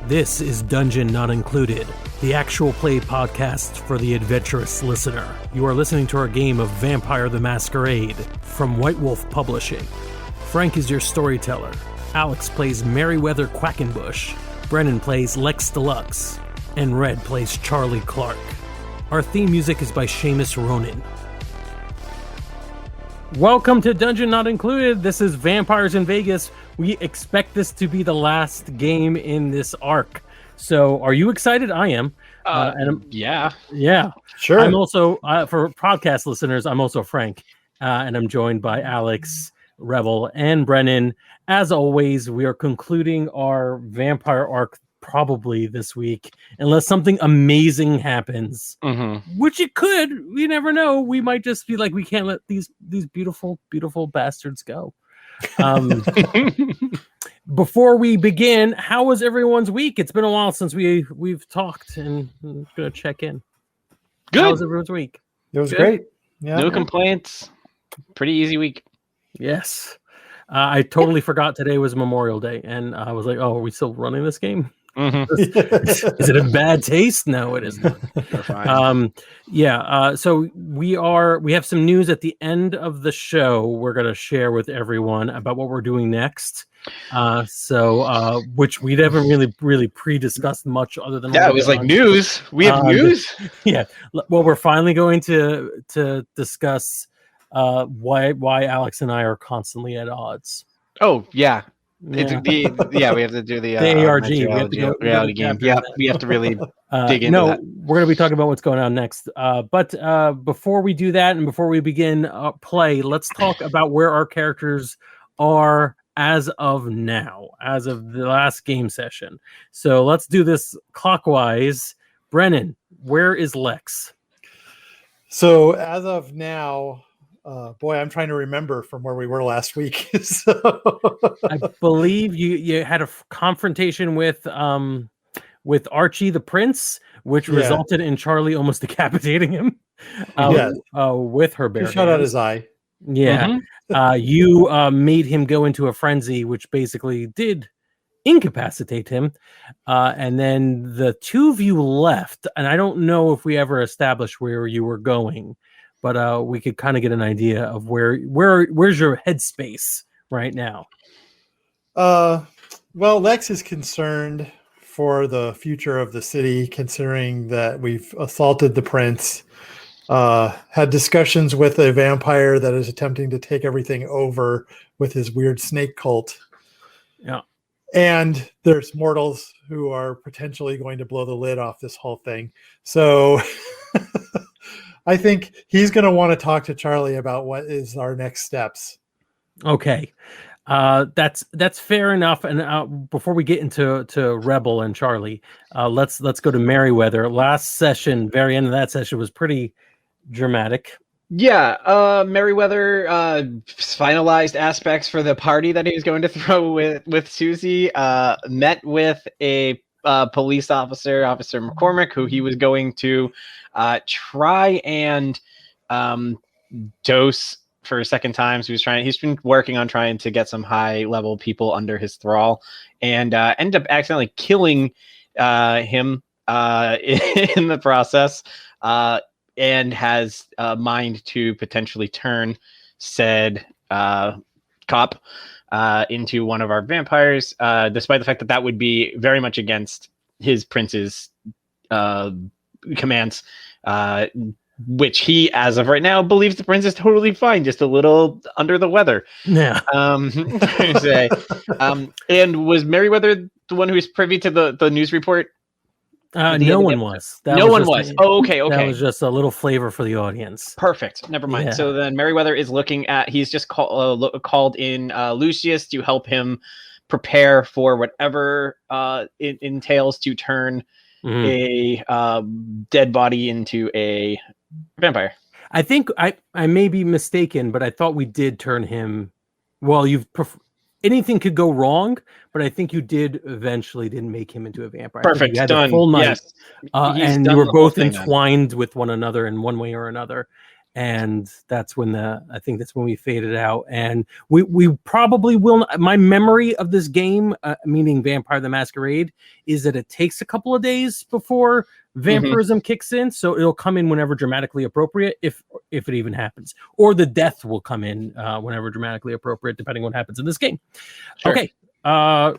This is Dungeon Not Included, the actual play podcast for the adventurous listener. You are listening to our game of Vampire the Masquerade from White Wolf Publishing. Frank is your storyteller. Alex plays Merryweather Quackenbush. Brennan plays Lex Deluxe. And Red plays Charlie Clark. Our theme music is by Seamus Ronan. Welcome to Dungeon Not Included. This is Vampires in Vegas. We expect this to be the last game in this arc. So are you excited? I am. Yeah. Sure. I'm also, for podcast listeners, I'm also Frank. And I'm joined by Alex, Revel, and Brennan. As always, we are concluding our vampire arc probably this week, unless something amazing happens, which it could. We never know. We might just be like, we can't let these beautiful, beautiful bastards go. Before we begin, how was everyone's week? It's been a while since we've talked, and I'm gonna check in. Good. How was everyone's week? It was great. Yeah. No complaints. Pretty easy week. Yes. I totally forgot today was Memorial Day, and I was like, "Oh, are we still running this game? Is it in bad taste? No, it isn't." So we have some news at the end of the show we're going to share with everyone about what we're doing next. Which we haven't really pre-discussed much other than it was like news. We have news. Yeah. Well, we're finally going to discuss why Alex and I are constantly at odds. Oh yeah. Yeah. We have to do the ARG reality game. Yeah, we have to really dig into that. We're going to be talking about what's going on next. But before we do that, and before we begin play, let's talk about where our characters are as of now, as of the last game session. So let's do this clockwise. Brennan, where is Lex? So as of now, I'm trying to remember from where we were last week. I believe you had a confrontation with Archie the Prince, which resulted in Charlie almost decapitating him with her bare shot out his eye. Yeah. You made him go into a frenzy, which basically did incapacitate him. And then the two of you left, and I don't know if we ever established where you were going, but we could kind of get an idea of where's your headspace right now. Well, Lex is concerned for the future of the city, considering that we've assaulted the prince, had discussions with a vampire that is attempting to take everything over with his weird snake cult. Yeah. And there's mortals who are potentially going to blow the lid off this whole thing. So I think he's going to want to talk to Charlie about what is our next steps. Okay. That's fair enough. And before we get into Rebel and Charlie, let's go to Merryweather. Last session, very end of that session was pretty dramatic. Yeah, Merryweather finalized aspects for the party that he was going to throw with Susie. Met with a police officer, Officer McCormick, who he was going to try and dose for a second time. So he's been working on trying to get some high level people under his thrall, and ended up accidentally killing him in the process. And has mind to potentially turn said cop into one of our vampires, despite the fact that would be very much against his prince's commands, which he, as of right now, believes the prince is totally fine, just a little under the weather. Yeah. And was Merryweather the one who was privy to the news report? No one was. No one was. Oh, okay. That was just a little flavor for the audience. Perfect. Never mind. Yeah. So then Merryweather is looking at. He's just called in Lucius to help him prepare for whatever it entails to turn a dead body into a vampire. I think I may be mistaken, but I thought we did turn him Well, anything could go wrong, but I think you didn't make him into a vampire. I think Perfect. you had Done. a full night, Yes. He's and done you were the whole both thing then. entwined with one another in one way or another. And that's when we faded out. And we probably will not, my memory of this game, meaning Vampire the Masquerade, is that it takes a couple of days before vampirism kicks in. So it'll come in whenever dramatically appropriate, if it even happens. Or the death will come in whenever dramatically appropriate, depending on what happens in this game. Sure. Okay.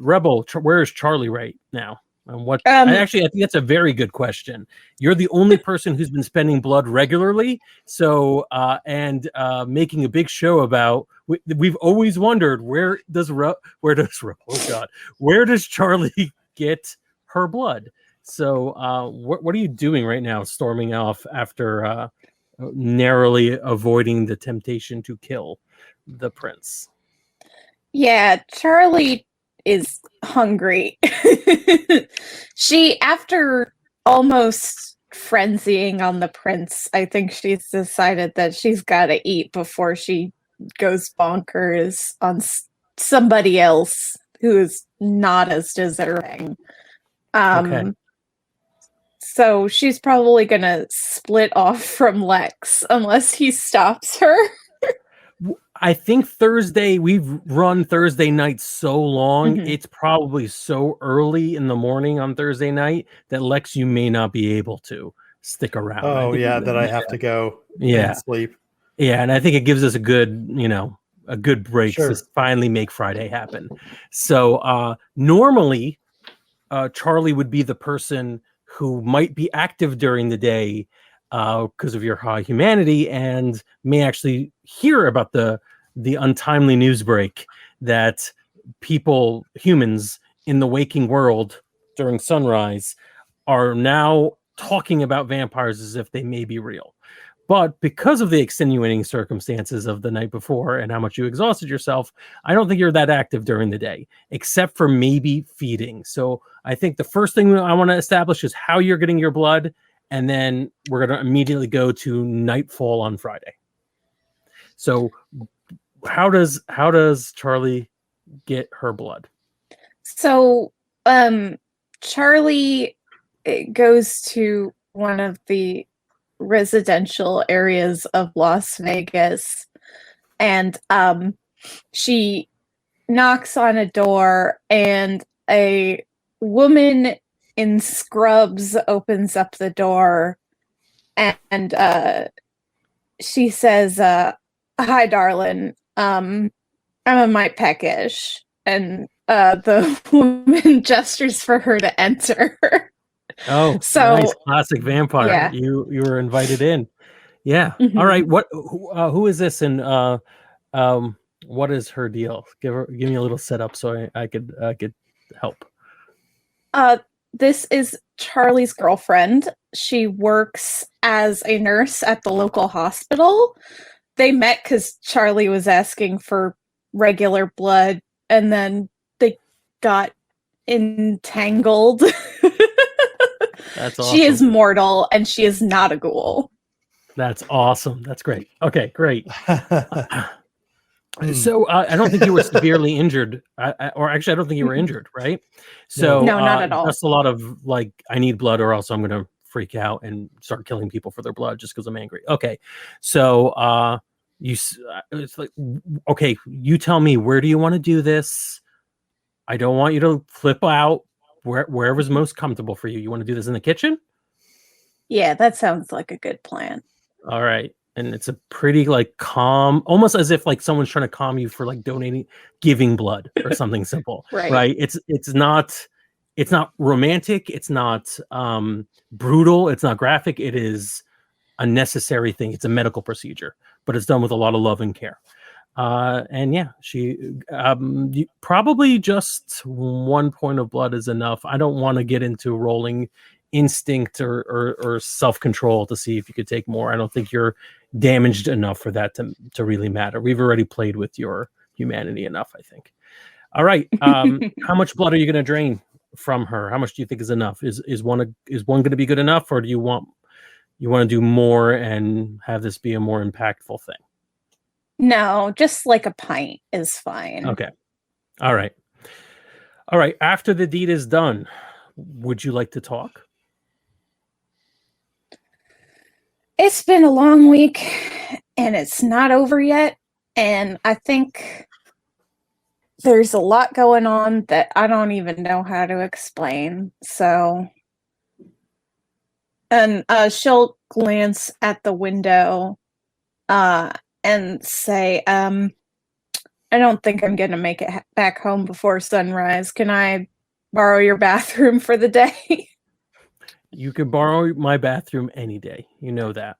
Rebel, where is Charlie right now? And I think that's a very good question. You're the only person who's been spending blood regularly, so and making a big show about. We've always wondered where does Charlie get her blood? So what are you doing right now? Storming off after narrowly avoiding the temptation to kill the prince. Yeah, Charlie is hungry. She, after almost frenzying on the prince, I think she's decided that she's got to eat before she goes bonkers on somebody else who is not as deserving. Okay. So she's probably going to split off from Lex unless he stops her. I think we've run Thursday night so long, it's probably so early in the morning on Thursday night that Lex, you may not be able to stick around. I have to go and sleep. Yeah, and I think it gives us a good break to finally make Friday happen. So normally, Charlie would be the person who might be active during the day because of your high humanity, and may actually hear about the untimely news break that humans in the waking world during sunrise are now talking about vampires as if they may be real. But because of the extenuating circumstances of the night before and how much you exhausted yourself, I don't think you're that active during the day, except for maybe feeding. So I think the first thing I want to establish is how you're getting your blood, and then we're going to immediately go to nightfall on Friday. So how does Charlie get her blood? So Charlie goes to one of the residential areas of Las Vegas, and she knocks on a door, and a woman in scrubs opens up the door, and she says, "Hi, darling. I'm a mite peckish," and the woman gestures for her to enter. Oh, so nice. Classic vampire. Yeah. You were invited in. Yeah. Mm-hmm. All right. Who is this, and what is her deal? Give me a little setup so I could help. This is Charlie's girlfriend. She works as a nurse at the local hospital. They met because Charlie was asking for regular blood, and then they got entangled. That's awesome. She is mortal, and she is not a ghoul. That's awesome. That's great. Okay, great. So I don't think you were severely injured, or actually, I don't think you were injured, right? So no, not at all. Just a lot of like, I need blood, or else I'm going to freak out and start killing people for their blood just because I'm angry. Okay, so it's like, okay, you tell me, where do you want to do this? I don't want you to flip out. Wherever's most comfortable for you. You want to do this in the kitchen? Yeah, that sounds like a good plan. All right. And it's a pretty like calm, almost as if like someone's trying to calm you for like giving blood or something simple. Right. It's not romantic. It's not brutal. It's not graphic. It is a necessary thing. It's a medical procedure, but it's done with a lot of love and care. And yeah, she probably just 1 point of blood is enough. I don't want to get into rolling instinct or self-control to see if you could take more. I don't think you're damaged enough for that to really matter. We've already played with your humanity enough, I think. All right. How much blood are you going to drain from her? How much do you think is enough? Is one going to be good enough, or do you want to do more and have this be a more impactful thing? No, just like a pint is fine. Okay. All right. All right. After the deed is done, would you like to talk? It's been a long week and it's not over yet. And I think there's a lot going on that I don't even know how to explain. So, and she'll glance at the window and say, I don't think I'm going to make it back home before sunrise. Can I borrow your bathroom for the day? You could borrow my bathroom any day. You know that.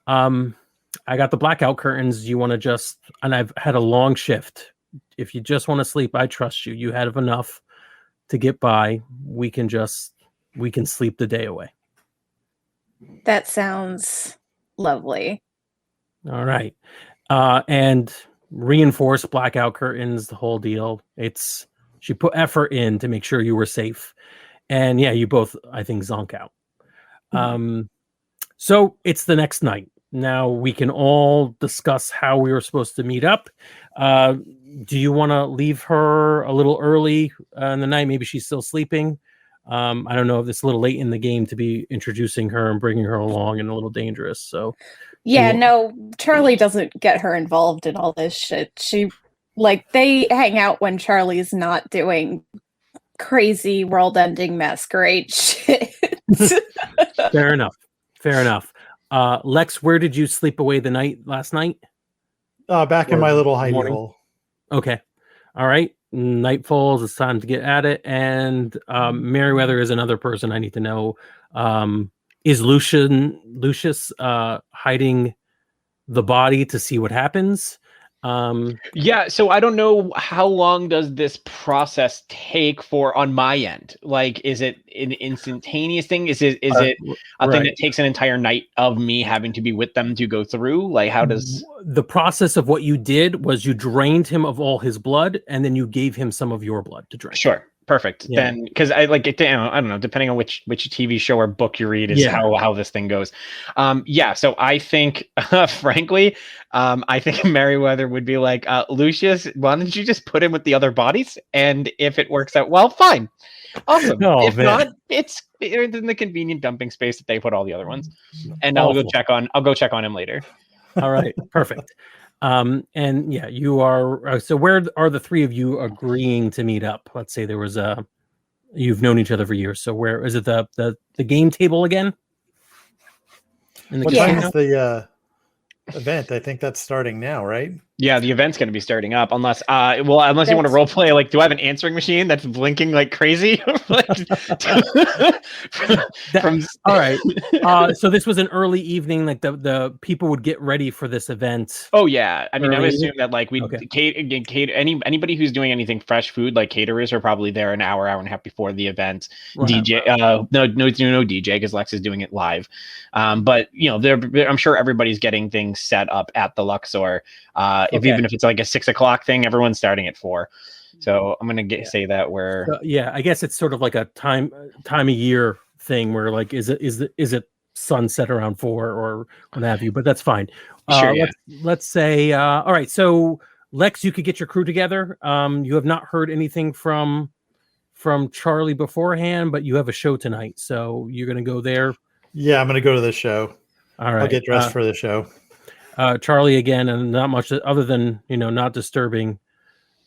I got the blackout curtains. You want to just, and I've had a long shift. If you just want to sleep, I trust you. You have enough to get by. We can sleep the day away. That sounds lovely. All right. And reinforced blackout curtains, the whole deal. She put effort in to make sure you were safe. And yeah, you both, I think, zonk out. So it's the next night. Now we can all discuss how we were supposed to meet up. Do you want to leave her a little early in the night? Maybe she's still sleeping. I don't know if it's a little late in the game to be introducing her and bringing her along and a little dangerous. So yeah, no, Charlie doesn't get her involved in all this shit. They hang out when Charlie's not doing crazy world-ending masquerade shit. Fair enough. Lex, where did you sleep away the night last night? Back in my little hidey morning? hole. Okay. All right. Night falls. It's time to get at it. And Merriweather is another person I need to know. Is Lucius hiding the body to see what happens? Yeah, so I don't know how long does this process take for on my end. Like, is it an instantaneous thing? Is it a thing that takes an entire night of me having to be with them to go through? Like, how does the process of what you did was you drained him of all his blood and then you gave him some of your blood to drink? Sure. Perfect. Yeah. Then, because I like it, I don't know, depending on which TV show or book you read is how this thing goes. So I think, frankly, I think Merriweather would be like, Lucius, why don't you just put him with the other bodies? And if it works out well, fine. Awesome. If not, it's in the convenient dumping space that they put all the other ones. And I'll go check on him later. All right. Perfect. And yeah, you are. So where are the three of you agreeing to meet up? Let's say there was you've known each other for years. So where is it? The game table again? What time is the event? I think that's starting now, right? Yeah, the event's going to be starting up unless you want to role play. Like, do I have an answering machine that's blinking like crazy? All right. So this was an early evening. Like the people would get ready for this event. Oh yeah. I mean, I would assume that like anybody who's doing anything fresh food, like caterers, are probably there an hour and a half before the event. Right. DJ, no DJ because Lex is doing it live. But I'm sure everybody's getting things set up at the Luxor. Even if it's like a 6 o'clock thing, everyone's starting at 4. So I'm gonna say that where I guess it's sort of like a time of year thing where like is it sunset around 4 or what have you, but that's fine. Sure. Let's say all right. So Lex, you could get your crew together. You have not heard anything from Charlie beforehand, but you have a show tonight, so you're gonna go there. Yeah, I'm gonna go to the show. All right. I'll get dressed for the show. Charlie again, and not much other than not disturbing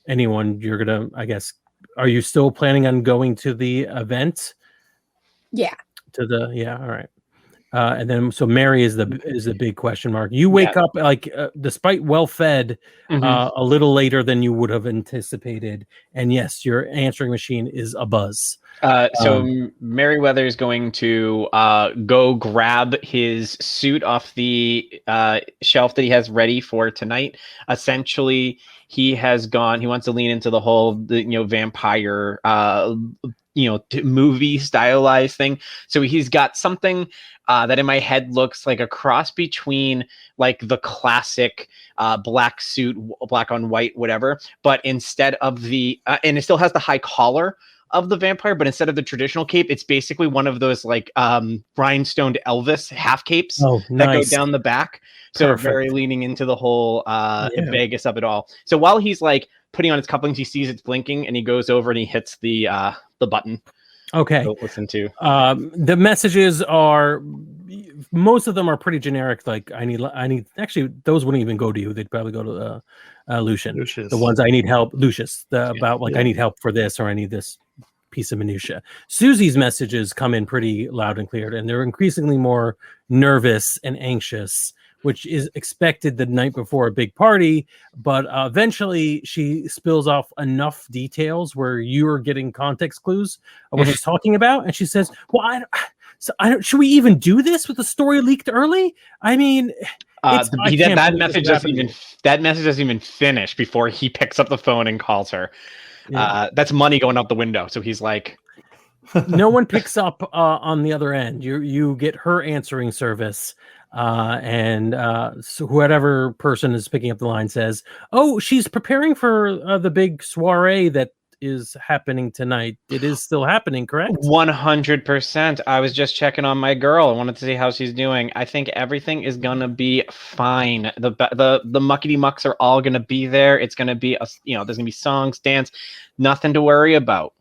anyone. You're gonna, I guess. Are you still planning on going to the event? Yeah. All right. And then so Mary is the big question mark. You wake up like despite well fed, a little later than you would have anticipated, and yes, your answering machine is a buzz. So Merriweather is going to go grab his suit off the shelf that he has ready for tonight. Essentially, he wants to lean into the whole vampire movie stylized thing. So he's got something that in my head looks like a cross between like the classic black suit, black on white, whatever, but instead of the and it still has the high collar, of the vampire, but instead of the traditional cape, it's basically one of those like rhinestoned Elvis half capes that go down the back. So Perfect. very leaning into the whole Vegas of it all. So while he's like putting on his couplings, he sees it's blinking and he goes over and he hits the button. Okay. To listen to. The messages are, most of them are pretty generic. Like I need. Actually, those wouldn't even go to you. They'd probably go to Lucius. The ones I need help, Lucius. About like I need help for this or I need this piece of minutia. Susie's messages come in pretty loud and clear, and they're increasingly more nervous and anxious, which is expected the night before a big party. But eventually she spills off enough details where you're getting context clues of what she's talking about. And she says, well, should we even do this with the story leaked early? I mean, that message doesn't even finish before he picks up the phone and calls her. Yeah. That's money going out the window. So he's like, no one picks up on the other end. You get her answering service. So whatever person is picking up the line says, oh, she's preparing for the big soiree that is happening tonight. It is still happening, correct? 100%. I was just checking on my girl. I wanted to see how she's doing. I think everything is gonna be fine. The muckety mucks are all gonna be there. It's gonna be there's gonna be songs, dance, nothing to worry about.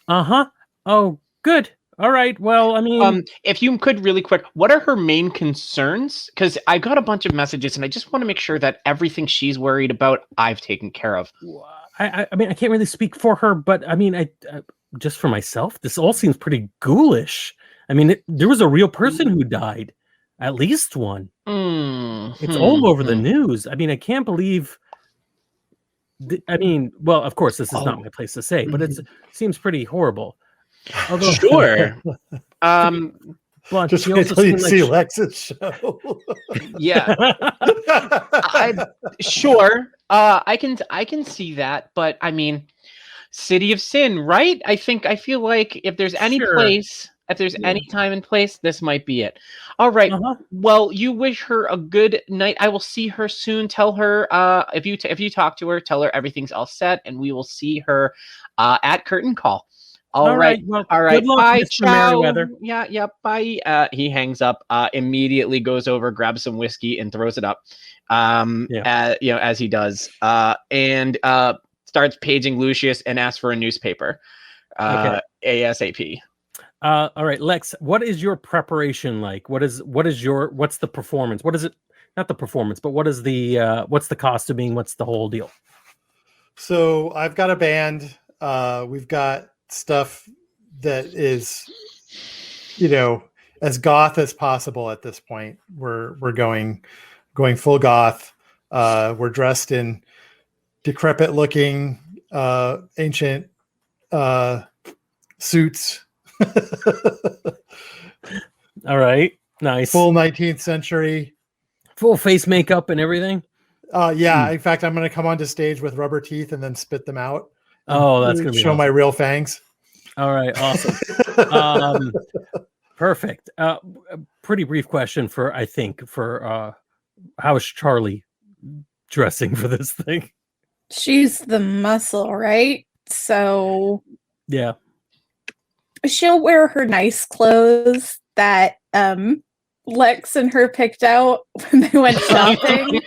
Oh, good. All right. Well, I mean, if you could really quick, what are her main concerns? Because I got a bunch of messages and I just want to make sure that everything she's worried about, I've taken care of. I mean, I can't really speak for her, but I mean, I just for myself, this all seems pretty ghoulish. I mean, there was a real person who died, at least one. It's all over the news. I mean, I can't believe. Well, of course, this is not my place to say, but it seems pretty horrible. Although, sure. Blunt, just wait till you see Lex's show. Yeah. Sure. I can see that, but I mean, City of Sin, right? I feel like if there's any place, if there's any time and place, this might be it. All right. Well, you wish her a good night. I will see her soon. Tell her if you talk to her, tell her everything's all set, and we will see her at curtain call. All right. Well, all right. Good luck, bye, Mr. Merriweather. Yeah. Bye. He hangs up. Immediately goes over, grabs some whiskey, and throws it up. As he does. And starts paging Lucius and asks for a newspaper. ASAP. All right, Lex. What is your preparation like? What's the performance? What is it? Not the performance, but what is what's the costuming? What's the whole deal? So I've got a band. We've got stuff that is, as goth as possible at this point. We're going full goth. We're dressed in decrepit looking ancient suits. All right, nice. Full 19th century. Full face makeup and everything. In fact, I'm going to come onto stage with rubber teeth and then spit them out. Oh, that's going to be show awesome. my real fangs. All right, awesome. Perfect. A pretty brief question for how is Charlie dressing for this thing? She's the muscle, right? So yeah, she'll wear her nice clothes that Lex and her picked out when they went shopping.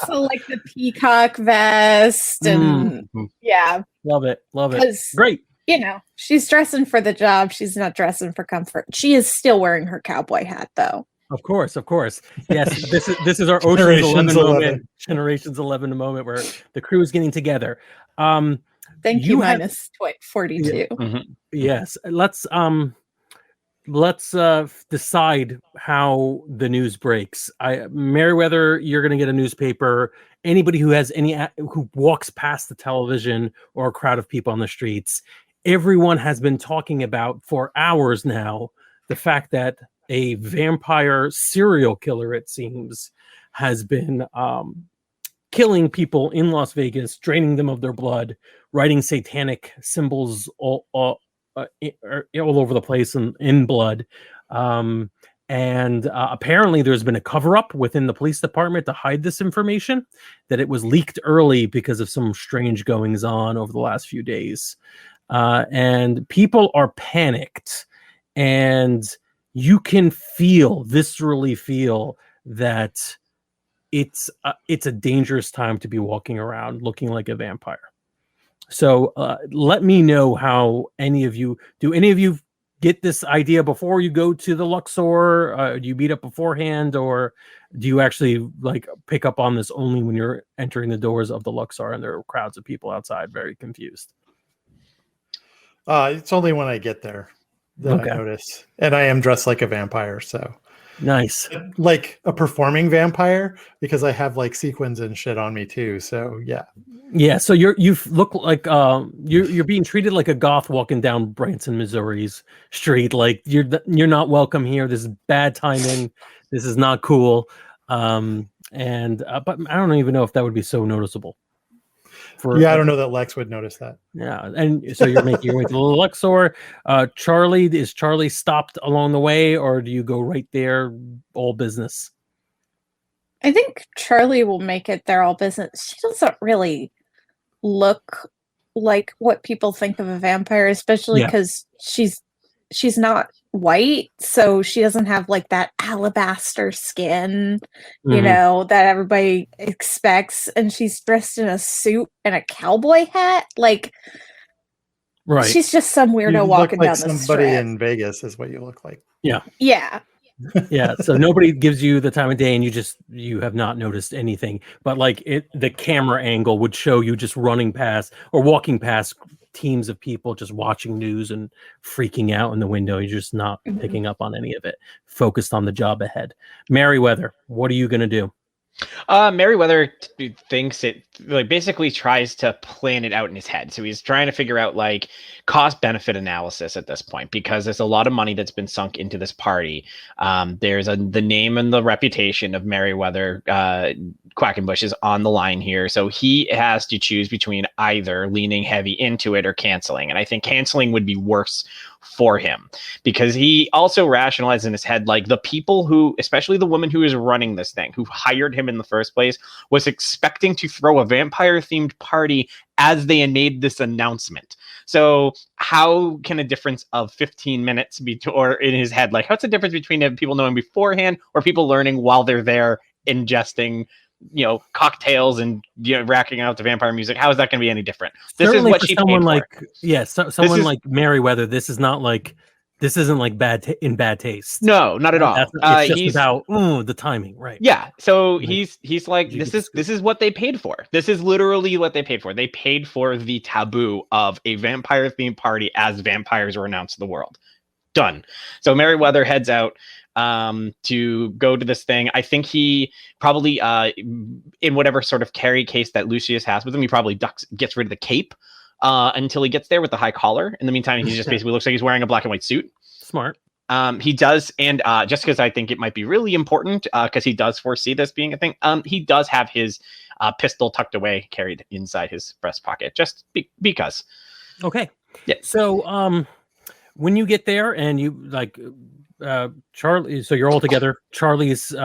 So like the peacock vest and love it. Great. She's dressing for the job. She's not dressing for comfort. She is still wearing her cowboy hat though. Of course. Yes, this is our Ocean's 11 moment. Generations 11 moment where the crew is getting together. Thank you minus 42. Yeah. Yes. Let's decide how the news breaks. Merriweather, you're going to get a newspaper. Anybody who has who walks past the television or a crowd of people on the streets, everyone has been talking about for hours now the fact that a vampire serial killer, it seems, has been killing people in Las Vegas, draining them of their blood, writing satanic symbols all over the place in blood. And apparently there's been a cover-up within the police department to hide this information, that it was leaked early because of some strange goings-on over the last few days. And people are panicked. And you can viscerally feel that it's a dangerous time to be walking around looking like a vampire. So let me know how any of you get this idea before you go to the Luxor? Do you meet up beforehand, or do you actually like pick up on this only when you're entering the doors of the Luxor and there are crowds of people outside very confused? It's only when I get there that I notice, and I am dressed like a vampire, so nice, like a performing vampire, because I have like sequins and shit on me too. So yeah. So you look like you're being treated like a goth walking down Branson, Missouri's street. Like you're not welcome here. This is bad timing. This is not cool. But I don't even know if that would be so noticeable. I don't know that Lex would notice that. Yeah, and so you're making your way to the Luxor. Is Charlie stopped along the way, or do you go right there, all business? I think Charlie will make it there all business. She doesn't really look like what people think of a vampire, especially because she's not white, so she doesn't have like that alabaster skin, you know, that everybody expects, and she's dressed in a suit and a cowboy hat. Like, she's just some weirdo walking down the street. Somebody in Vegas is what you look like. Yeah. So nobody gives you the time of day, and you have not noticed anything. But like the camera angle would show you just running past or walking past teams of people just watching news and freaking out in the window. You're just not picking up on any of it, focused on the job ahead. Merriweather, what are you going to do? Merriweather thinks it, like, basically tries to plan it out in his head. So he's trying to figure out like cost benefit analysis at this point, because there's a lot of money that's been sunk into this party. There's the name and the reputation of Merriweather Quackenbush is on the line here. So he has to choose between either leaning heavy into it or canceling. And I think canceling would be worse for him, because he also rationalized in his head, like, the people who, especially the woman who is running this thing, who hired him in the first place, was expecting to throw a vampire themed party as they made this announcement. So how can a difference of 15 minutes be, or in his head, like, what's the difference between people knowing beforehand or people learning while they're there ingesting, you know, cocktails and, you know, racking out the vampire music? How is that going to be any different? This Certainly is what she someone paid like for. Someone like Merriweather. This isn't like in bad taste. No, not at all. It's just about the timing, right? Yeah. So he's like, this is what they paid for. This is literally what they paid for. They paid for the taboo of a vampire themed party as vampires were announced to the world. Done. So Merriweather heads out to go to this thing. I think he probably in whatever sort of carry case that Lucius has with him, he probably gets rid of the cape until he gets there with the high collar. In the meantime, he just basically looks like he's wearing a black and white suit. Smart. He does, and just because I think it might be really important, because he does foresee this being a thing, he does have his pistol tucked away, carried inside his breast pocket, just because. Okay. Yeah. So when you get there and you like Charlie, so you're all together. Charlie's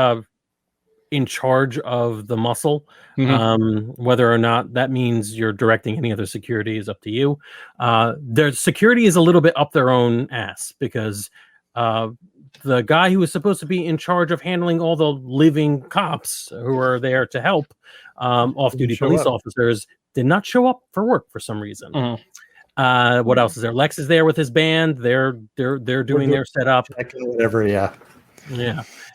in charge of the muscle. Whether or not that means you're directing any other security is up to you. Their security is a little bit up their own ass, because the guy who was supposed to be in charge of handling all the living cops who are there to help off-duty police officers did not show up for work for some reason. What else is there? Lex is there with his band. They're doing their setup. Whatever, yeah.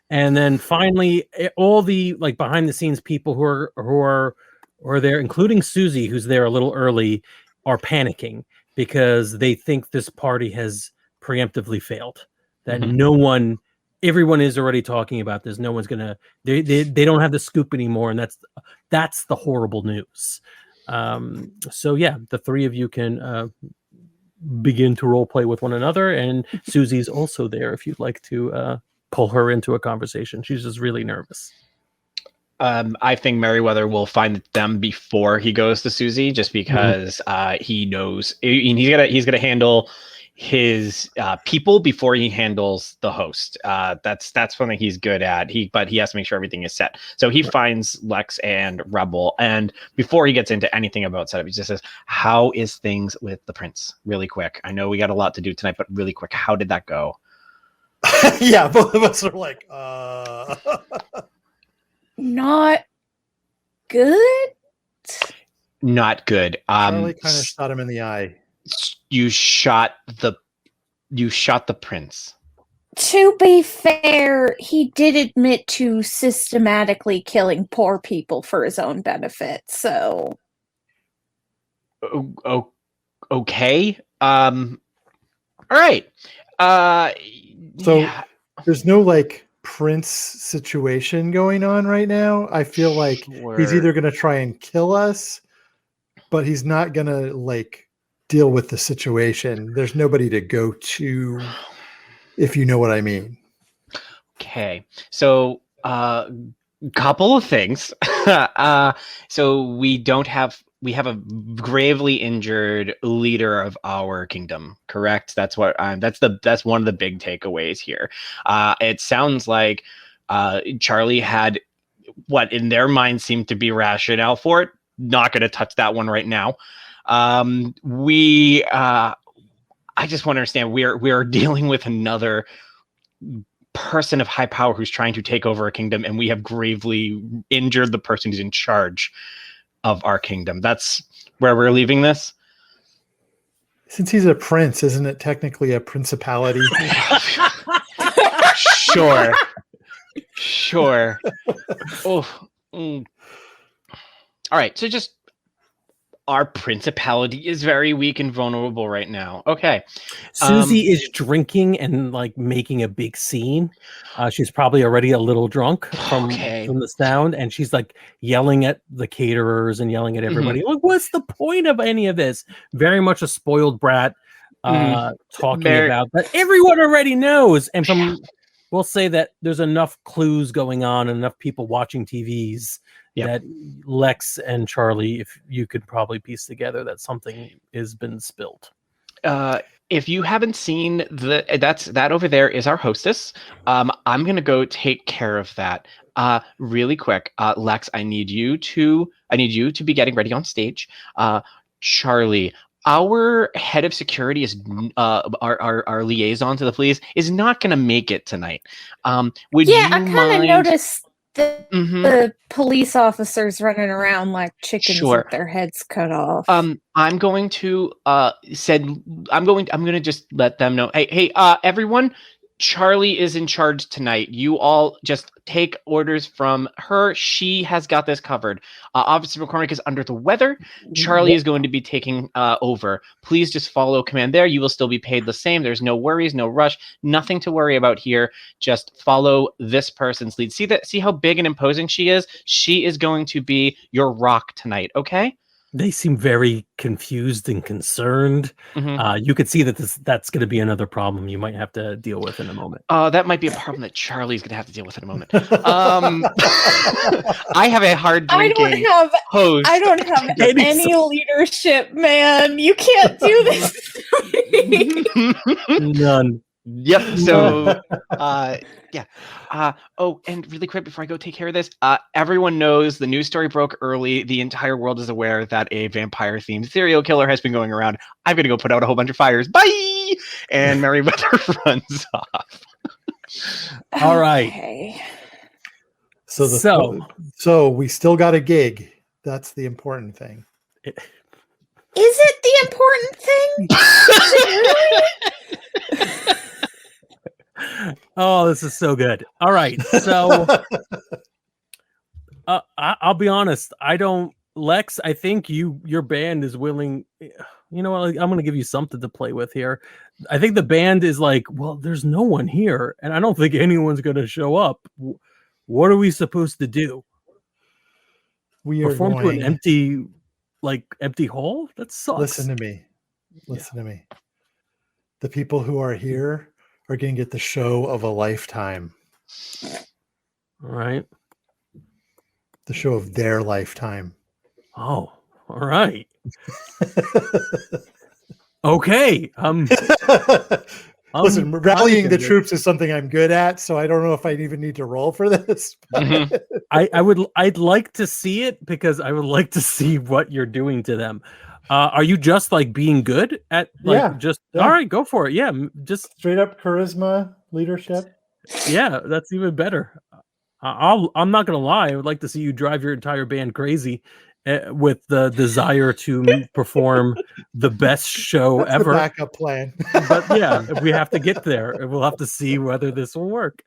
And then finally, all the like behind the scenes people who are there, including Susie, who's there a little early, are panicking because they think this party has preemptively failed. That everyone is already talking about this. No one's gonna. They don't have the scoop anymore, and that's the horrible news. So yeah, the three of you can begin to role play with one another, and Susie's also there if you'd like to pull her into a conversation. She's just really nervous. I think Merriweather will find them before he goes to Susie, just because he knows he's gonna handle his people before he handles the host. That's something he's good at. But he has to make sure everything is set. So he finds Lex and Rebel, and before he gets into anything about setup, he just says, "How is things with the prince?" Really quick. I know we got a lot to do tonight, but really quick, how did that go? Yeah, both of us are like, Not good. Not good. Charlie kind of shot him in the eye. You shot the prince. To be fair, he did admit to systematically killing poor people for his own benefit. So, Okay. All right. So yeah. there's no like Prince situation going on right now. I feel like he's either going to try and kill us, but he's not going to like deal with the situation. There's nobody to go to, if you know what I mean. Okay. So, couple of things. So we have a gravely injured leader of our kingdom, correct? That's one of the big takeaways here. It sounds like Charlie had what in their mind seemed to be rationale for it. Not going to touch that one right now. I just want to understand we're dealing with another person of high power who's trying to take over a kingdom, and we have gravely injured the person who's in charge of our kingdom. That's where we're leaving this. Since he's a prince, isn't it technically a principality? Sure. Oh. All right. So just our principality is very weak and vulnerable right now. Okay. Susie is drinking and like making a big scene. She's probably already a little drunk from the sound, and she's like yelling at the caterers and yelling at everybody. Like, what's the point of any of this? Very much a spoiled brat talking about that everyone already knows. And we'll say that there's enough clues going on and enough people watching TVs that Lex and Charlie, if you could probably piece together that something has been spilled. If you haven't seen that over there is our hostess. I'm gonna go take care of that. Really quick, Lex, I need you to be getting ready on stage. Charlie, our head of security is our liaison to the police is not gonna make it tonight. Would you I kind of mind... noticed the police officers running around like chickens with their heads cut off. I'm going to just let them know. Hey, everyone, Charlie is in charge tonight. You all just take orders from her. She has got this covered. Officer McCormick is under the weather. Charlie is going to be taking over. Please just follow command there. You will still be paid the same. There's no worries, no rush, nothing to worry about here. Just follow this person's lead. See how big and imposing she is? She is going to be your rock tonight, okay? They seem very confused and concerned. You could see that that's going to be another problem you might have to deal with in a moment. That might be a problem that Charlie's going to have to deal with in a moment. I have a hard drinking host. I don't have any leadership, man. You can't do this. None. Yep. So, yeah. Oh, and really quick before I go take care of this, everyone knows the news story broke early. The entire world is aware that a vampire-themed serial killer has been going around. I'm going to go put out a whole bunch of fires. Bye! And Merryweather runs off. All right. Okay. So we still got a gig. That's the important thing. Is it the important thing? Is it really? Oh, this is so good. All right. So I'll be honest. Lex, I think your band is willing. You know what? I'm going to give you something to play with here. I think the band is like, well, there's no one here, and I don't think anyone's going to show up. What are we supposed to do? We are perform going to an empty hall? That sucks. Listen to me. The people who are here are going to get the show of a lifetime. All right. The show of their lifetime. Oh, all right. Okay. Listen, rallying the confident. troops is something I'm good at, so I don't know if I even need to roll for this. but- I'd like to see it because I would like to see what you're doing to them. Are you just like being good at like Yeah. all right, go for it. Yeah, just Straight up charisma, leadership. yeah, that's even better. I'm not gonna lie. I would like to see you drive your entire band crazy with the desire to perform the best show That's the ever. backup plan. But yeah, if we have to get there, we'll have to see whether this will work.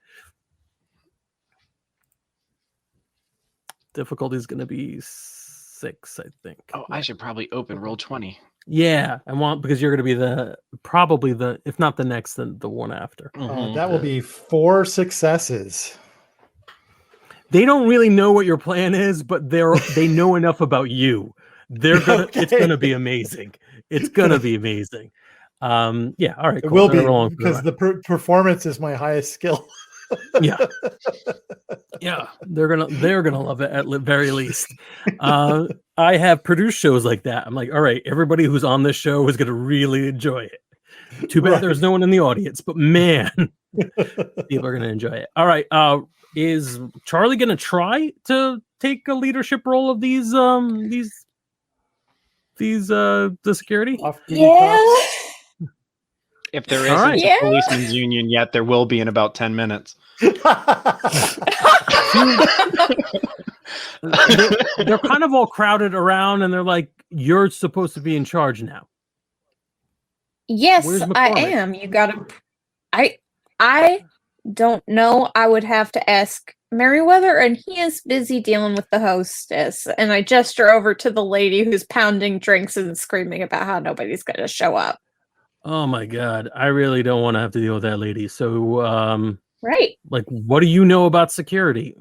Difficulty is going to be 6, I think. Oh, I should probably open roll 20. Yeah, I want because you're going to be probably if not the next, then the one after. That will be 4 successes. They don't really know what your plan is, but they know enough about you. It's gonna be amazing. It's gonna be amazing. Yeah, all right. It Cool. will be because the performance is my highest skill. Yeah, they're gonna love it at the very least. I have produced shows like that. I'm like, all right, everybody who's on this show is gonna really enjoy it. Too bad there's no one in the audience, but man, people are gonna enjoy it. All right, is Charlie gonna try to take a leadership role of the security? Yeah. If there isn't a policeman's union yet, there will be in about 10 minutes. They're kind of all crowded around, and they're like, "You're supposed to be in charge now." Yes, I am. You gotta. I don't know. I would have to ask Merriweather, and he is busy dealing with the hostess. And I gesture over to the lady who's pounding drinks and screaming about how nobody's going to show up. Oh my god, I really don't want to have to deal with that lady. So, right, like, what do you know about security?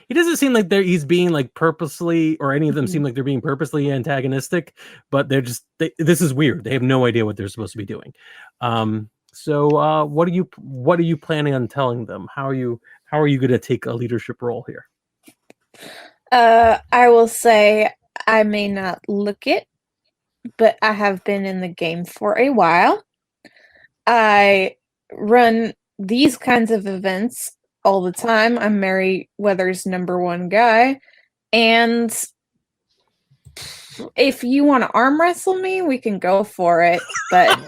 He doesn't seem like he's being like purposely, or any of them seem like they're being purposely antagonistic. But they're just this is weird. They have no idea what they're supposed to be doing. So, what are you planning on telling them? How are you going to take a leadership role here? I will say I may not look it, but I have been in the game for a while. I run these kinds of events all the time. I'm Merriweather's #1 guy, and if you want to arm wrestle me, we can go for it. But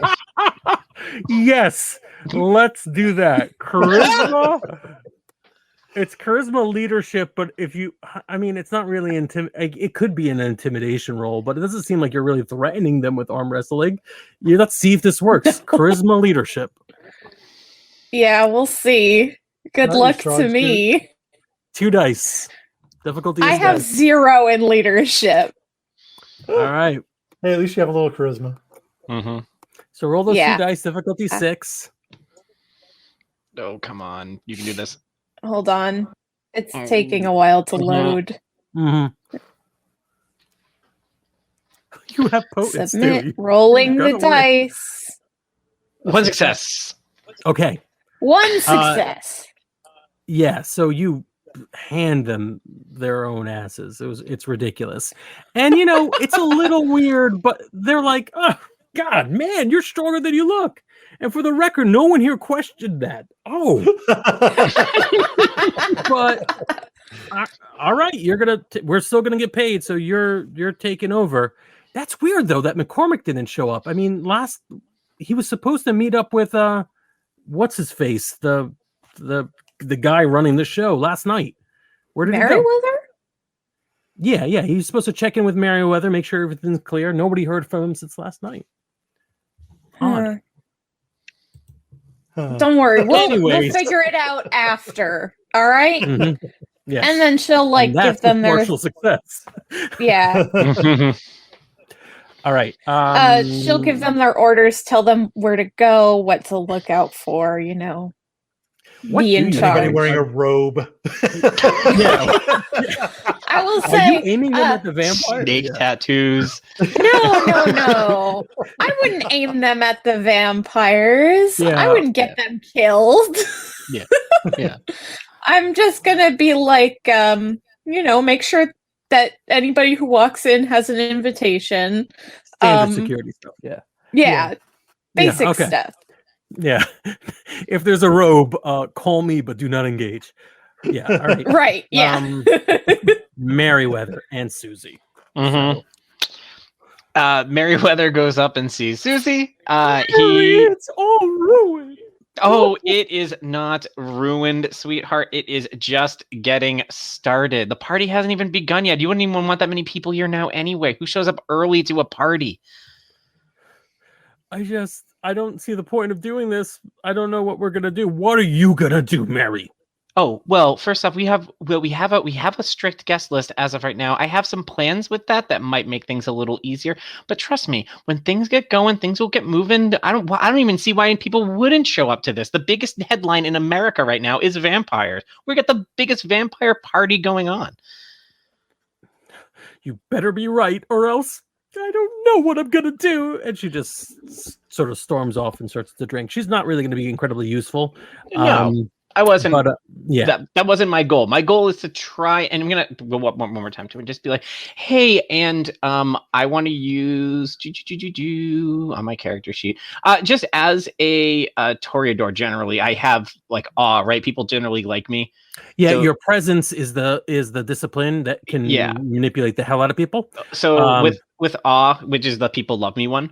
yes, let's do that. Charisma. It's charisma leadership, but it's not really it could be an intimidation role, but it doesn't seem like you're really threatening them with arm wrestling. Let's see if this works. Charisma leadership. Yeah, we'll see. Good luck to me. 2 dice. Difficulty is I have 0 in leadership. All right. Hey, at least you have a little charisma. Mm-hmm. So roll those 2 dice. Difficulty 6. Oh, come on. You can do this. Hold on. It's taking a while to load. Mm-hmm. You have potence. Submit. Rolling the dice. 1 success. Okay. 1 success. Yeah, so you hand them their own asses. It's ridiculous. And it's a little weird, but they're like, oh God, man, you're stronger than you look. And for the record, no one here questioned that. Oh. But all right, we're still gonna get paid, so you're taking over. That's weird though that McCormick didn't show up. I mean, he was supposed to meet up with what's his face? The guy running the show last night. Where did Merriweather? he go? Yeah. He's supposed to check in with Merriweather, make sure everything's clear. Nobody heard from him since last night. Odd. Don't worry, we'll figure it out after. All right. Mm-hmm. Yeah. And then she'll give them their partial success. Yeah. All right. She'll give them their orders, tell them where to go, what to look out for. Be in charge. Wearing a robe. Yeah. I will say. Are you aiming them at the vampire? Snake tattoos. No. I wouldn't aim them at the vampires. Yeah. I wouldn't get them killed. Yeah. I'm just gonna be like, make sure that anybody who walks in has an invitation. Standard security stuff. Yeah. Yeah. Basic okay. stuff. Yeah. If there's a robe, call me, but do not engage. Yeah. All right. Right. Yeah. Meriwether and Susie. Mm-hmm. Meriwether goes up and sees Susie. It's all ruined. Oh, it is not ruined, sweetheart. It is just getting started. The party hasn't even begun yet. You wouldn't even want that many people here now anyway. Who shows up early to a party? I don't see the point of doing this. I don't know what we're gonna do. What are you gonna do, Mary? Oh, well, first off, we have a strict guest list as of right now. I have some plans with that might make things a little easier. But trust me, when things get going, things will get moving. I don't even see why people wouldn't show up to this. The biggest headline in America right now is vampires. We got the biggest vampire party going on. You better be right, or else I don't know what I'm gonna do. And she just sort of storms off and starts to drink. She's not really going to be incredibly useful. No. I wasn't. But yeah, that wasn't my goal. My goal is to try, and I'm gonna go one more time to just be like, hey, and I want to use on my character sheet, just as a Toreador. Generally, I have like awe, right? People generally like me. Yeah, so, your presence is the discipline that can manipulate the hell out of people. So with awe, which is the people love me one,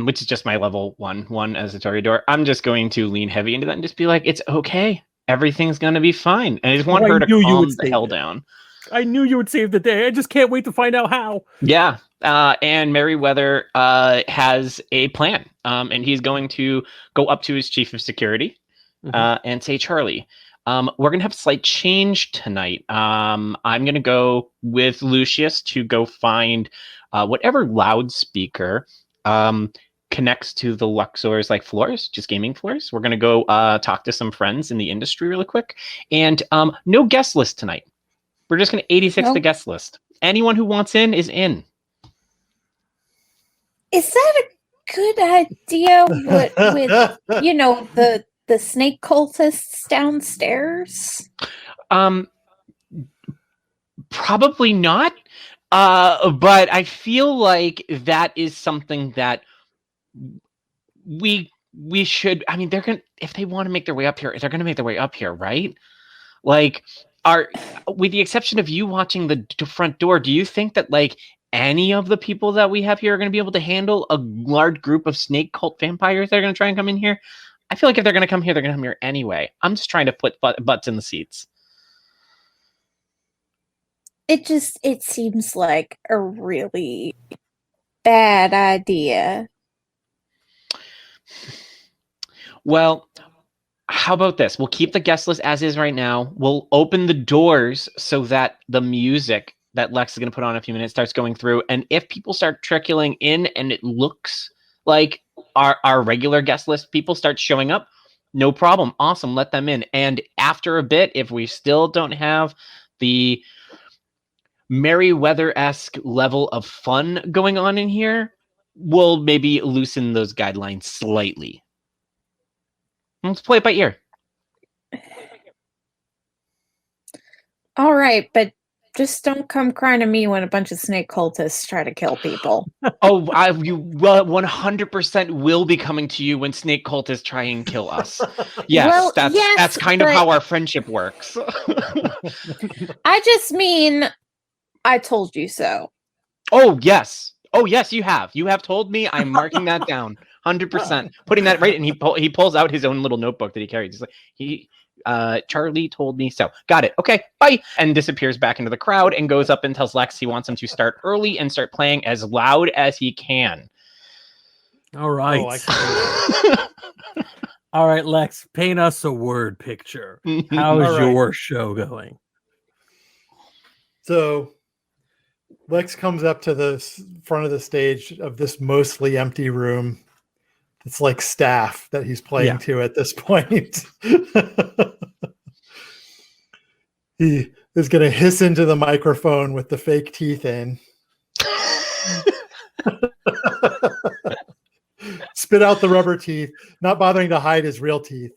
which is just my level one as a Toreador, I'm just going to lean heavy into that and just be like, it's okay, everything's gonna be fine. And I just want her to calm the hell down. I knew you would save the day. I just can't wait to find out how. Yeah. And Meriwether has a plan. And he's going to go up to his chief of security and say, Charlie, we're going to have a slight change tonight. I'm going to go with Lucius to go find whatever loudspeaker connects to the Luxor's like floors, just gaming floors. We're going to go talk to some friends in the industry really quick. And no guest list tonight. We're just going to 86 the guest list. Anyone who wants in is in. Is that a good idea with the snake cultists downstairs? Probably not. But I feel like that is something that we should. I mean, if they want to make their way up here, they're going to make their way up here, right? Like, with the exception of you watching the front door, do you think that like any of the people that we have here are going to be able to handle a large group of snake cult vampires that are going to try and come in here? I feel like if they're going to come here, they're going to come here anyway. I'm just trying to put butts in the seats. It seems like a really bad idea. Well, how about this? We'll keep the guest list as is right now. We'll open the doors so that the music that Lex is going to put on in a few minutes starts going through. And if people start trickling in and it looks like our regular guest list people start showing up, no problem. Awesome. Let them in. And after a bit, if we still don't have the Meriwether-esque level of fun going on in here, we'll maybe loosen those guidelines slightly. Let's play it by ear. All right, but just don't come crying to me when a bunch of snake cultists try to kill people. You 100% will be coming to you when snake cultists try and kill us. Yes, that's kind of how our friendship works. I just mean, I told you so. Oh yes, you have. You have told me. I'm marking that down. 100%. Putting that right, and he pulls out his own little notebook that he carries. He's like, Charlie told me so. Got it. Okay, bye. And disappears back into the crowd and goes up and tells Lex he wants him to start early and start playing as loud as he can. All right. All right, Lex, paint us a word picture. How's your show going? So Lex comes up to the front of the stage of this mostly empty room. It's like staff that he's playing to at this point. He is going to hiss into the microphone with the fake teeth in. Spit out the rubber teeth, not bothering to hide his real teeth.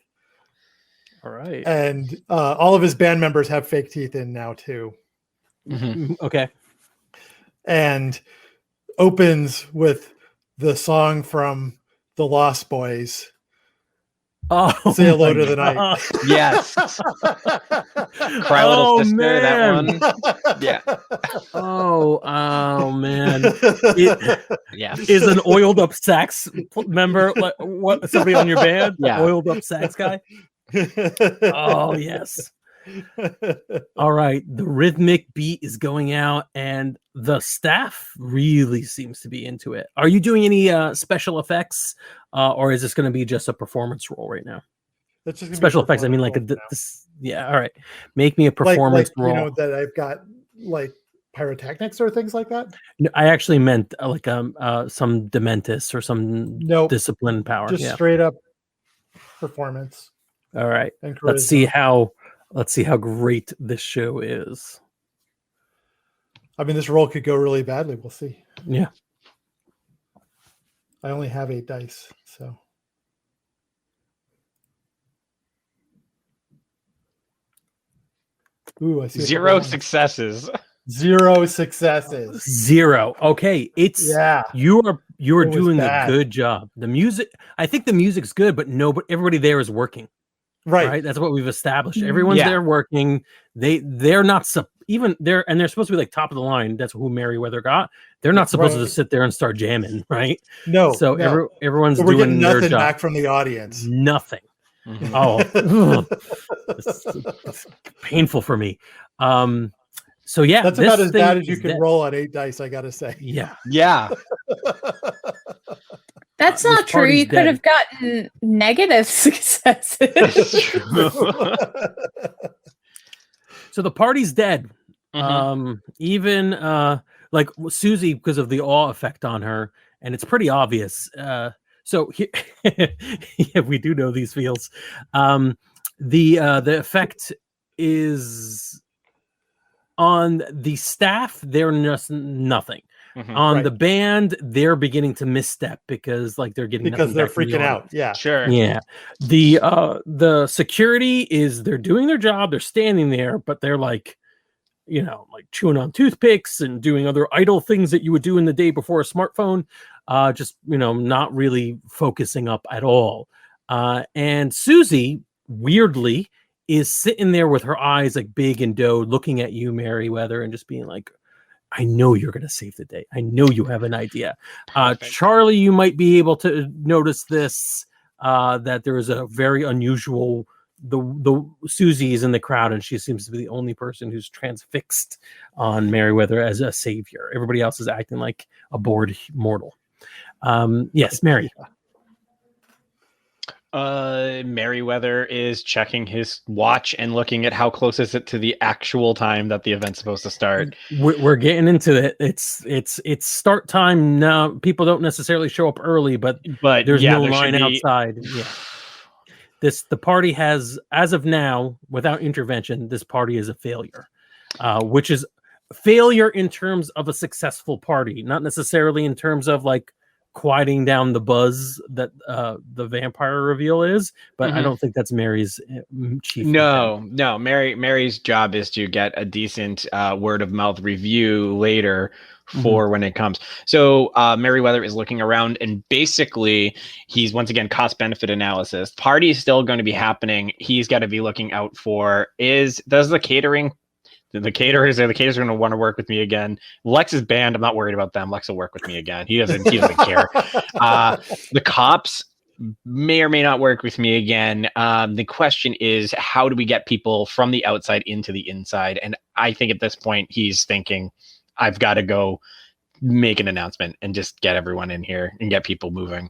All right. And all of his band members have fake teeth in now too. Mm-hmm. Okay. And opens with the song from the Lost Boys. Oh, Say hello my to the night. God. Yes. Cry Little Oh, Sister, man. that one. Yeah. Oh man. It Yeah. is an oiled up sax member, like what, somebody on your band? Yeah. Oiled up sax guy? Oh yes. All right. The rhythmic beat is going out and the staff really seems to be into it. Are you doing any special effects? Or is this going to be just a performance role right now? That's just gonna be a Special effects. I mean, like performance role now. yeah. All right. Make me a performance like role. you know that I've got like pyrotechnics or things like that. No, I actually meant some Dementis or some Nope. discipline power. Just Yeah. straight up performance All right. and charisma. Let's see how great this show is. I mean, this role could go really badly. We'll see. Yeah. I only have 8 dice, so. Ooh, I see 0 successes. 0 successes. 0. Okay. Yeah. You're It was doing a bad. good job. The music, I think the music's good, but everybody there is working. Right. That's what we've established. Everyone's there working. They're not even there, and they're supposed to be like top of the line. That's who Merriweather got. They're not supposed to sit there and start jamming, right? No. So no. everyone's So we're doing getting their nothing job. back from the audience. Nothing. Mhm. Oh, it's painful for me. So yeah, That's about as bad as you can roll on 8 dice, I gotta say. Yeah. Yeah. That's This not true. party's You could dead. have gotten negative successes. It's true. So the party's dead. Mhm. Even like Susie, because of the awe effect on her, and it's pretty obvious. So yeah, we do know these feels. The effect is on the staff. They're just nothing. Mhm. On the band, they're beginning to misstep because like they're getting Because nothing they're back from the freaking audience. out. Yeah. Sure. Yeah. The security is they're doing their job, they're standing there, but they're like, like chewing on toothpicks and doing other idle things that you would do in the day before a smartphone. Just not really focusing up at all. And Susie, weirdly, is sitting there with her eyes like big and doe, looking at you, Merriweather, and just being like, I know you're going to save the day. I know you have an idea. Perfect. Charlie, you might be able to notice this, that there is a very unusual, the Susie is in the crowd and she seems to be the only person who's transfixed on Merriweather as a savior. Everybody else is acting like a bored mortal. Yes, Mary. Merriweather is checking his watch and looking at how close is it to the actual time that the event's supposed to start. We're getting into it. It's start time now. People don't necessarily show up early, but there's no line outside. Yeah. The party has, as of now, without intervention, this party is a failure, which is failure in terms of a successful party, not necessarily in terms of like quieting down the buzz that the vampire reveal is, but I don't think that's Mary's chief. No. Mary's job is to get a decent word of mouth review later for when it comes. So Merriweather is looking around and basically he's once again cost benefit analysis. Party is still going to be happening. He's got to be looking out for does the caterers going to want to work with me again. Lex's band, I'm not worried about them. Lex will work with me again. He doesn't care. The cops may or may not work with me again. The question is, how do we get people from the outside into the inside? And I think at this point he's thinking, I've got to go make an announcement and just get everyone in here and get people moving.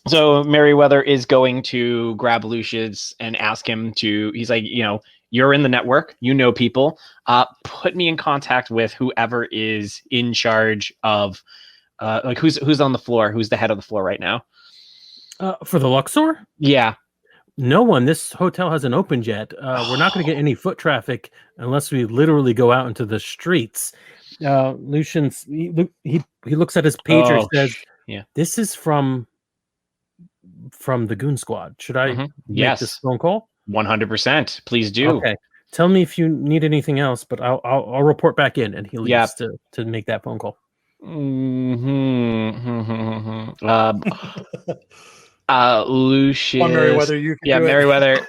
So Merriweather is going to grab Lucius and ask him to, he's like, you're in the network, people, put me in contact with whoever is in charge of, who's on the floor, who's the head of the floor right now. For the Luxor? Yeah. No one. This hotel hasn't opened yet. We're not going to get any foot traffic unless we literally go out into the streets. Lucian's, he looks at his pager, says, this is from the Goon Squad. Should I make this phone call? 100%. Please do. Okay. Tell me if you need anything else, but I'll report back in. And he leaves to make that phone call. Lucius. Well, Meriwether, you can Yeah, do it. Meriwether.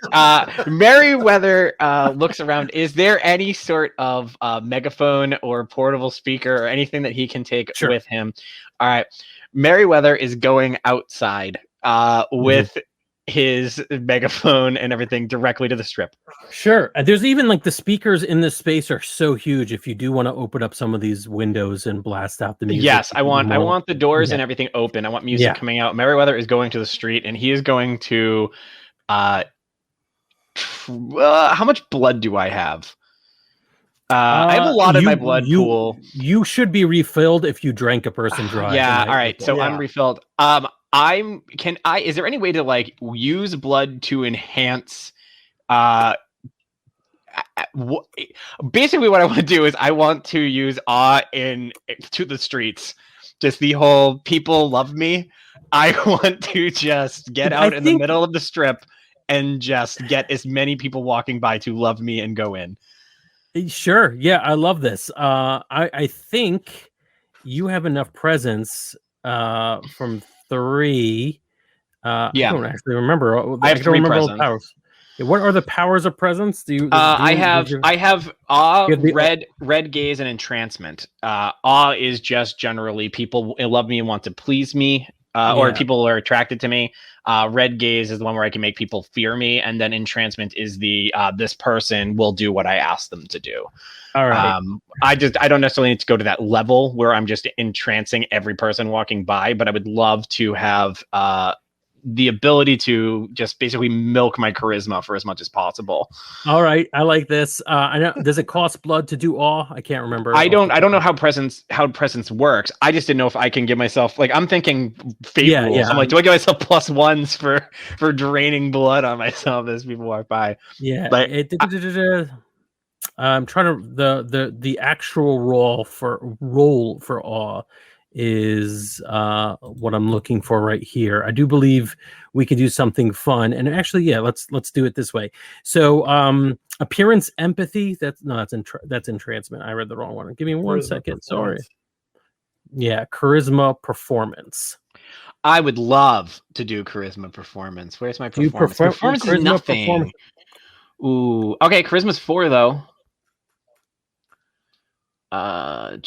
Meriwether looks around. Is there any sort of megaphone or portable speaker or anything that he can take Sure. with him? All right. Meriwether is going outside with his megaphone and everything directly to the strip. Sure. There's even like the speakers in this space are so huge. If you do want to open up some of these windows and blast out the music. Yes, I want the doors Yeah. and everything open. I want music Yeah. coming out. Meriwether is going to the street and he is going to how much blood do I have? I have a lot in my blood pool. You should be refilled if you drank a person dry. Yeah, all right. So Yeah. I'm refilled. Is there any way to like use blood to enhance basically what I want to do is I want to use awe to the streets. Just the whole people love me. I want to just get out in the middle of the strip and just get as many people walking by to love me and go in. Sure. Yeah, I love this. I think you have enough presence from 3. I don't actually remember. I have 3 presence. Powers. Yeah, what are the powers of presence? I have awe, red gaze, and entrancement. Awe is just generally people love me and want to please me, or people are attracted to me. Red gaze is the one where I can make people fear me, and then entrancement is the this person will do what I ask them to do. All right. I don't necessarily need to go to that level where I'm just entrancing every person walking by, but I would love to have the ability to just basically milk my charisma for as much as possible. All right, I like this. I know. Does it cost blood to do awe? I can't remember. I don't know how presence works. I just didn't know if I can give myself like I'm thinking fate rules. Yeah. I'm like, do I give myself +1s for draining blood on myself as people walk by? Yeah, but I'm trying to the actual roll for awe is what I'm looking for right here. I do believe we could do something fun, and actually, yeah, let's do it this way. So, appearance, empathy. That's entrancement. I read the wrong one. Give me one second. Sorry. Yeah, charisma, performance. I would love to do charisma performance. Where's my performance? Performance is nothing. Ooh, okay. Charisma's 4 though. Can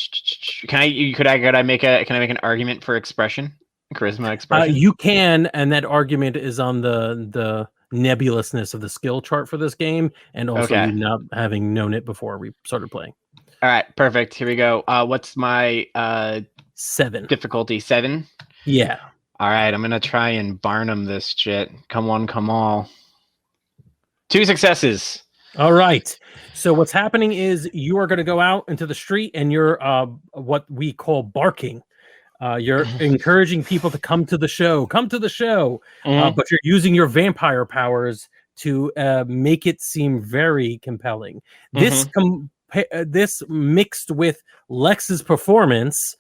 I make an argument for expression? Charisma expression? You can, and that argument is on the nebulousness of the skill chart for this game, and also you not having known it before we started playing. All right, perfect. Here we go. What's my 7 difficulty? 7? Yeah. All right, I'm gonna try and Barnum this shit. Come on, come all. 2 successes. All right. So what's happening is you are going to go out into the street and you're what we call barking. You're encouraging people to come to the show. Come to the show. But you're using your vampire powers to make it seem very compelling. This mixed with Lex's performance,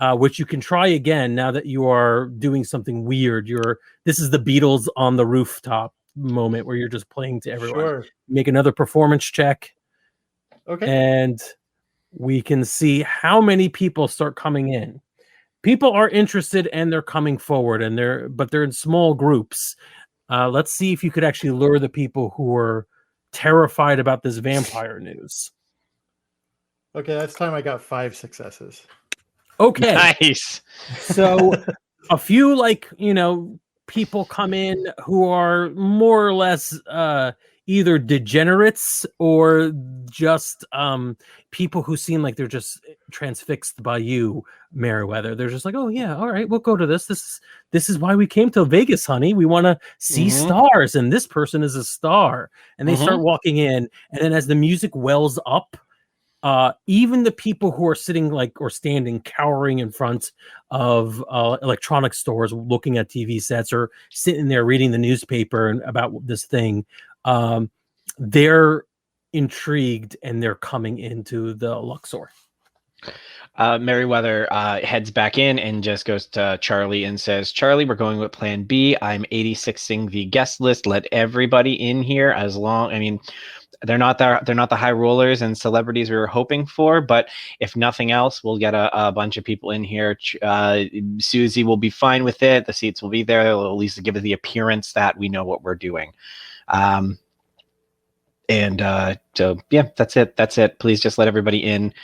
which you can try again now that you are doing something weird. This is the Beatles on the rooftop moment where you're just playing to everyone. Sure. Make another performance check. Okay. And we can see how many people start coming in. People are interested and they're coming forward, but they're in small groups. Let's see if you could actually lure the people who are terrified about this vampire news. Okay, that's time I got 5 successes. Okay. Nice. So a few people come in who are more or less either degenerates or just people who seem like they're just transfixed by you, Meriwether. They're just like, oh yeah, all right, we'll go to this. This is why we came to Vegas, honey. We want to see stars, and this person is a star. And they start walking in, and then as the music wells up, even the people who are sitting or standing cowering in front of electronic stores looking at TV sets or sitting there reading the newspaper and about this thing, they're intrigued and they're coming into the Luxor. Meriwether heads back in and just goes to Charlie and says, Charlie, we're going with plan B. I'm 86ing the guest list. Let everybody in here they're not the high rollers and celebrities we were hoping for, but if nothing else, we'll get a bunch of people in here. Susie will be fine with it. The seats will be there. They'll at least give it the appearance that we know what we're doing. So yeah, that's it. Please just let everybody in.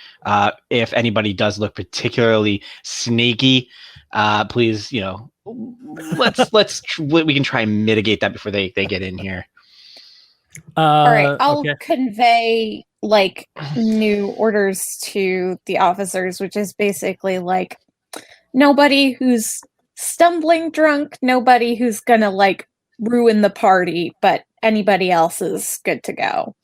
If anybody does look particularly snaky, please, we can try and mitigate that before they get in here. All right, I'll convey like new orders to the officers, which is basically like nobody who's stumbling drunk, nobody who's gonna like ruin the party, but anybody else is good to go.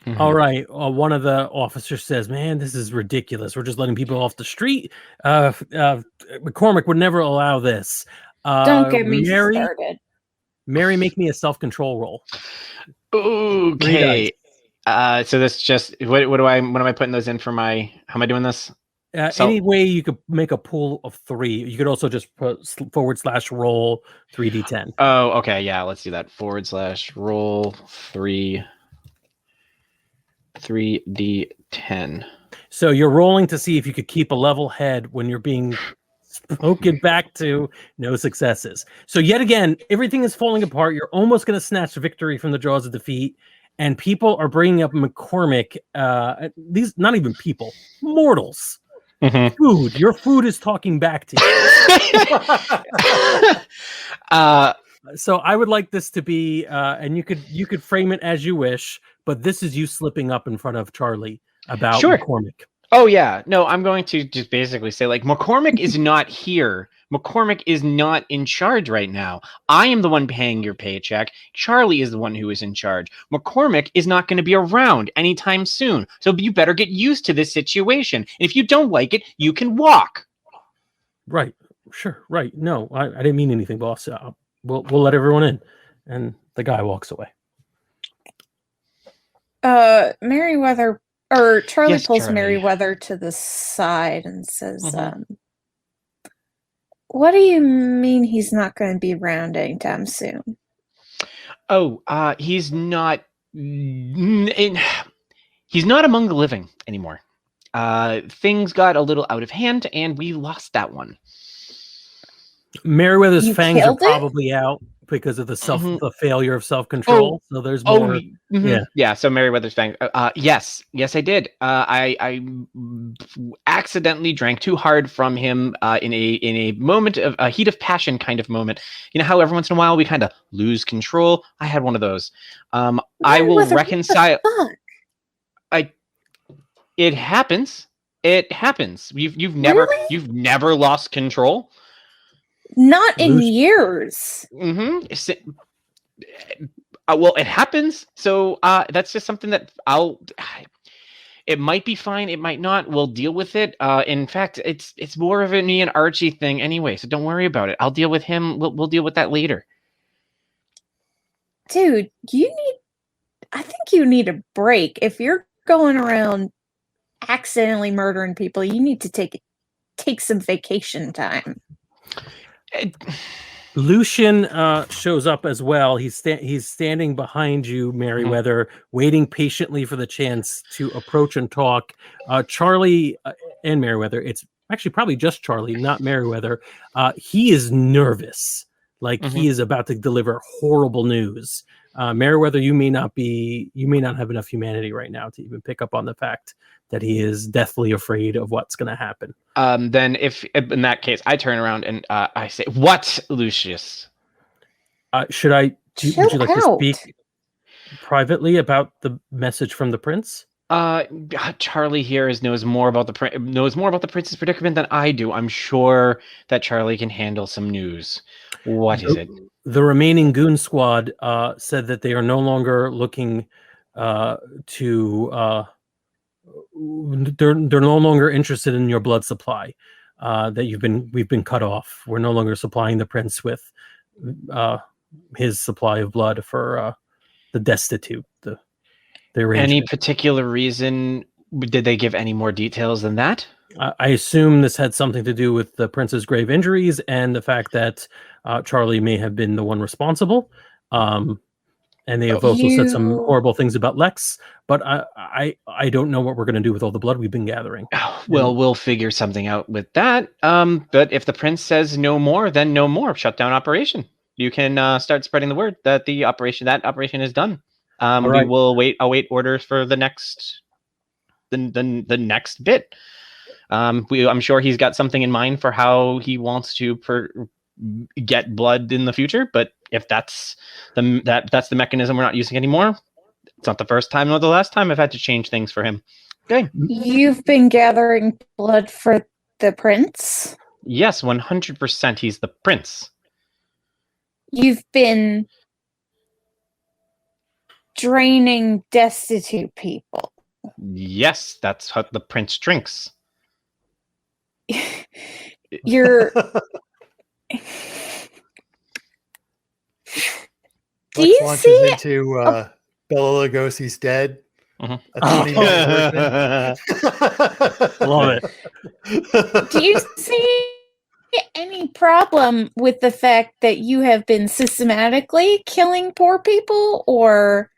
Mm-hmm. All right. One of the officers says, "Man, this is ridiculous. We're just letting people off the street. McCormick would never allow this." Don't get me started. Mary, make me a self-control roll. Okay. So that's just what am I putting those in for my? How am I doing this? Any way you could make a pool of 3. You could also just put /roll 3d10. Oh, okay. Yeah, let's do that. /roll 3d10. So you're rolling to see if you could keep a level head when you're being spoken back to. No successes. So yet again, everything is falling apart. You're almost going to snatch victory from the jaws of defeat. And people are bringing up McCormick. These, not even people, mortals. Mm-hmm. Food. Your food is talking back to you. So I would like this to be, and you could frame it as you wish, but this is you slipping up in front of Charlie about McCormick. Oh yeah, no, I'm going to just basically say like McCormick is not here. McCormick is not in charge right now. I am the one paying your paycheck. Charlie is the one who is in charge. McCormick is not going to be around anytime soon. So you better get used to this situation. And if you don't like it, you can walk. Right. Sure. Right. No, I didn't mean anything, boss. We'll let everyone in. And the guy walks away. Merriweather, or Charlie pulls Merriweather to the side and says, what do you mean he's not going to be around anytime soon? Oh, he's not among the living anymore. Things got a little out of hand, and we lost that one. Merriweather's fangs are probably out because of the failure of self-control. So there's more. Yeah. So Merriweather's fangs. Yes, I did. I accidentally drank too hard from him in a moment of a heat of passion kind of moment. You know how every once in a while we kind of lose control. I had one of those. I will reconcile. It happens. It happens. You've never lost control. Not in years. Mm-hmm. Well, it happens. So that's just something that it might be fine. It might not. We'll deal with it. In fact, it's more of a me and Archie thing anyway. So don't worry about it. I'll deal with him. We'll deal with that later. Dude, I think you need a break. If you're going around accidentally murdering people, you need to take some vacation time. Lucian shows up as well. He's standing behind you, Merriweather, waiting patiently for the chance to approach and talk. Charlie and Merriweather, it's actually probably just Charlie, not Merriweather. He is nervous, like he is about to deliver horrible news. Merriweather, you may not have enough humanity right now to even pick up on the fact that he is deathly afraid of what's going to happen. Then if in that case, I turn around and I say, "What, Lucius?" Would you like to speak privately about the message from the prince? Charlie here knows more about the prince's predicament than I do. I'm sure that Charlie can handle some news. What is it? The remaining goon squad said that they are no longer looking to. They're no longer interested in your blood supply. We've been cut off. We're no longer supplying the prince with his supply of blood for the destitute. Any particular reason? Did they give any more details than that? I assume this had something to do with the prince's grave injuries and the fact that Charlie may have been the one responsible. And they have also said some You- horrible things about Lex, but I don't know what we're going to do with all the blood we've been gathering. Well, we'll figure something out with that. But if the prince says no more, then no more. Shut down operation. You can start spreading the word that that operation is done. We right. will await orders for the next the next bit. I'm sure he's got something in mind for how he wants to get blood in the future. But if that's the mechanism we're not using anymore, it's not the first time nor the last time I've had to change things for him. Okay. You've been gathering blood for the prince? Yes, 100%. He's the prince. You've been draining destitute people. Yes, that's how the prince drinks. You're. Do Lex you launches see? into Bela Lugosi's Dead. Mhm. A 20-minute version. Love it. Do you see any problem with the fact that you have been systematically killing poor people, or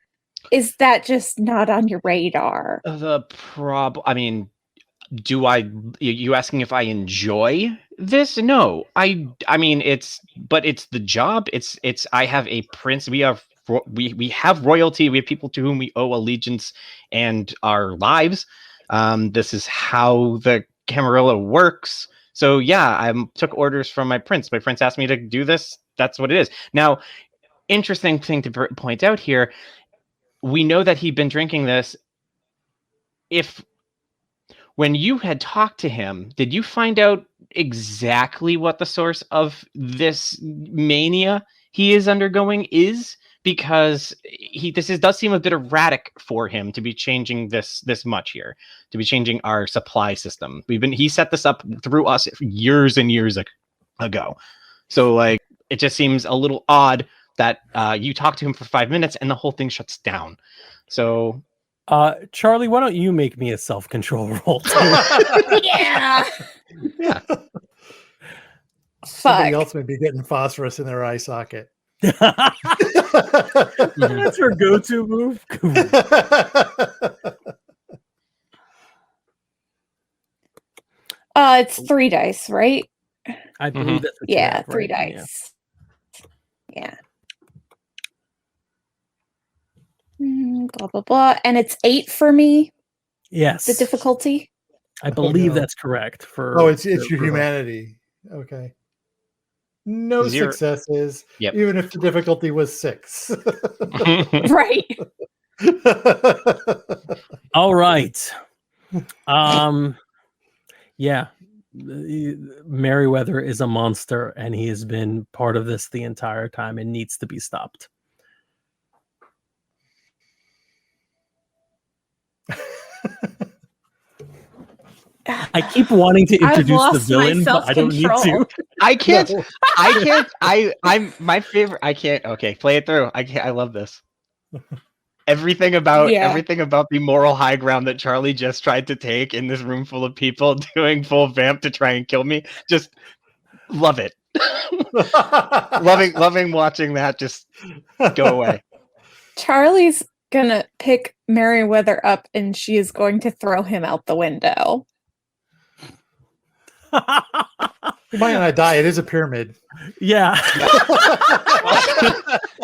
is that just not on your radar? I mean, you asking if I enjoy this? No, I mean, it's the job. I have a prince. We have royalty. We have people to whom we owe allegiance and our lives. This is how the Camarilla works. So yeah, I took orders from my prince. My prince asked me to do this. That's what it is. Now, interesting thing to point out here. We know that he'd been drinking this. When you had talked to him, did you find out exactly what the source of this mania he is undergoing is? Because does seem a bit erratic for him to be changing this much here, to be changing our supply system. He set this up through us years and years ago. So like, it just seems a little odd that you talk to him for 5 minutes and the whole thing shuts down. So Charlie, why don't you make me a self-control roll? Yeah. yeah. Somebody Fuck. else may be getting phosphorus in their eye socket. That's her go-to move. It's 3 dice, right? I believe that's what you Yeah, have, 3 right? dice. Yeah. Blah blah blah, and it's 8 for me. Yes. The difficulty. I believe no. that's correct. For it's your humanity. Okay. No 0. successes. Yep. Even if the difficulty was 6. Right. All right. Yeah. Merryweather is a monster, and he has been part of this the entire time and needs to be stopped. I keep wanting to I've introduce the lost villain, my but I don't need self-control. to. I can't. No. I can't. I'm my favorite. I can't. Okay, play it through. I can't. I love this. Everything about the moral high ground that Charlie just tried to take in this room full of people doing full vamp to try and kill me. Just love it. loving watching that just go away. Charlie's gonna pick Merryweather up, and she is going to throw him out the window. You might not die. It is a pyramid. Yeah.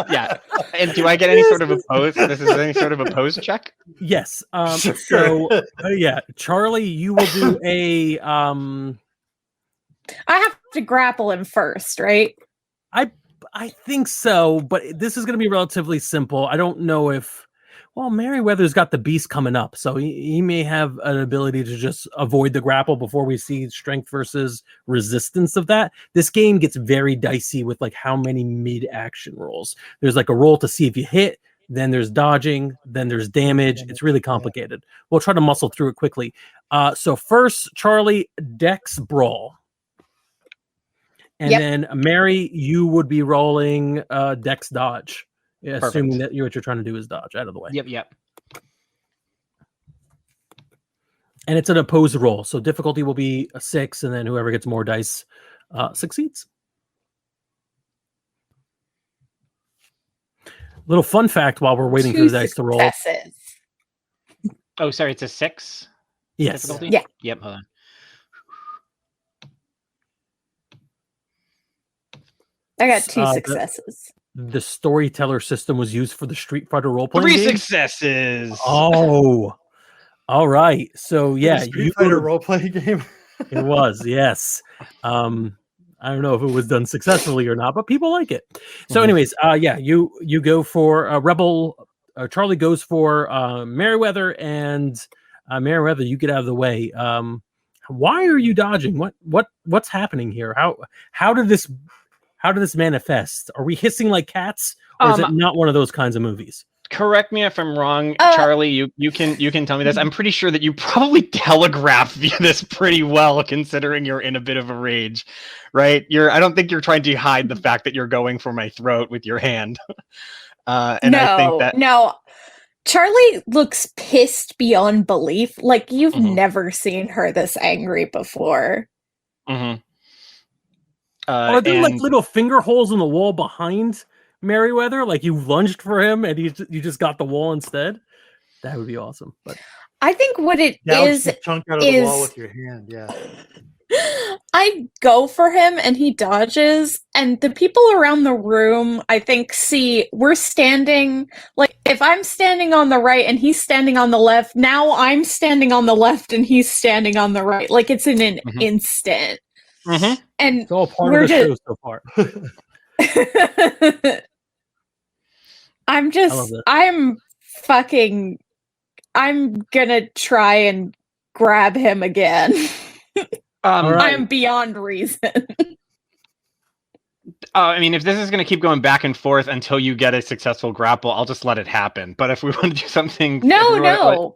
Yeah. And do I get any sort of opposed? This is any sort of opposed check? Yes. Sure. So yeah, Charlie, you will do a I have to grapple him first, right? I think so, but this is going to be relatively simple. I don't know if Merryweather's got the beast coming up, so he may have an ability to just avoid the grapple before we see strength versus resistance of that. This game gets very dicey with like how many mid-action rolls. There's like a roll to see if you hit, then there's dodging, then there's damage. It's really complicated. We'll try to muscle through it quickly. So first, Charlie, Dex Brawl. And then Mary, you would be rolling Dex Dodge. Yeah, assuming that what you're trying to do is dodge out of the way. Yep. And it's an opposed roll, so difficulty will be a 6, and then whoever gets more dice succeeds. Little fun fact while we're waiting for the dice to roll. Successes. Oh, sorry, it's a 6 Yes. difficulty? Yeah. Yep, hold on. I got 2 the- successes. The storyteller system was used for the Street Fighter role-playing 3 game. successes! Oh, all right. So yeah, Street Fighter role-playing game. it was, yes. I don't know if it was done successfully or not, but people like it. So, anyways, yeah, you go for Rebel. Charlie goes for Merryweather, and Merryweather, you get out of the way. Why are you dodging? What's happening here? How did this manifest? Are we hissing like cats, or is it not one of those kinds of movies? Correct me if I'm wrong, Charlie. You can tell me this. I'm pretty sure that you probably telegraphed this pretty well, considering you're in a bit of a rage, right? I don't think you're trying to hide the fact that you're going for my throat with your hand. I think that no. Charlie looks pissed beyond belief. Like you've never seen her this angry before. Mm-hmm. Are there like little finger holes in the wall behind Merryweather? Like you lunged for him and you just got the wall instead? That would be awesome. But I think what it is the chunk out of the wall with your hand. Yeah. I go for him and he dodges, and the people around the room, I think, see we're standing, like if I'm standing on the right and he's standing on the left, now I'm standing on the left and he's standing on the right. Like it's in an instant. Mm-hmm. And it's all part of the show so far. I'm gonna try and grab him again. Right. I'm beyond reason. I mean, if this is going to keep going back and forth until you get a successful grapple, I'll just let it happen. But if we want to do something... No.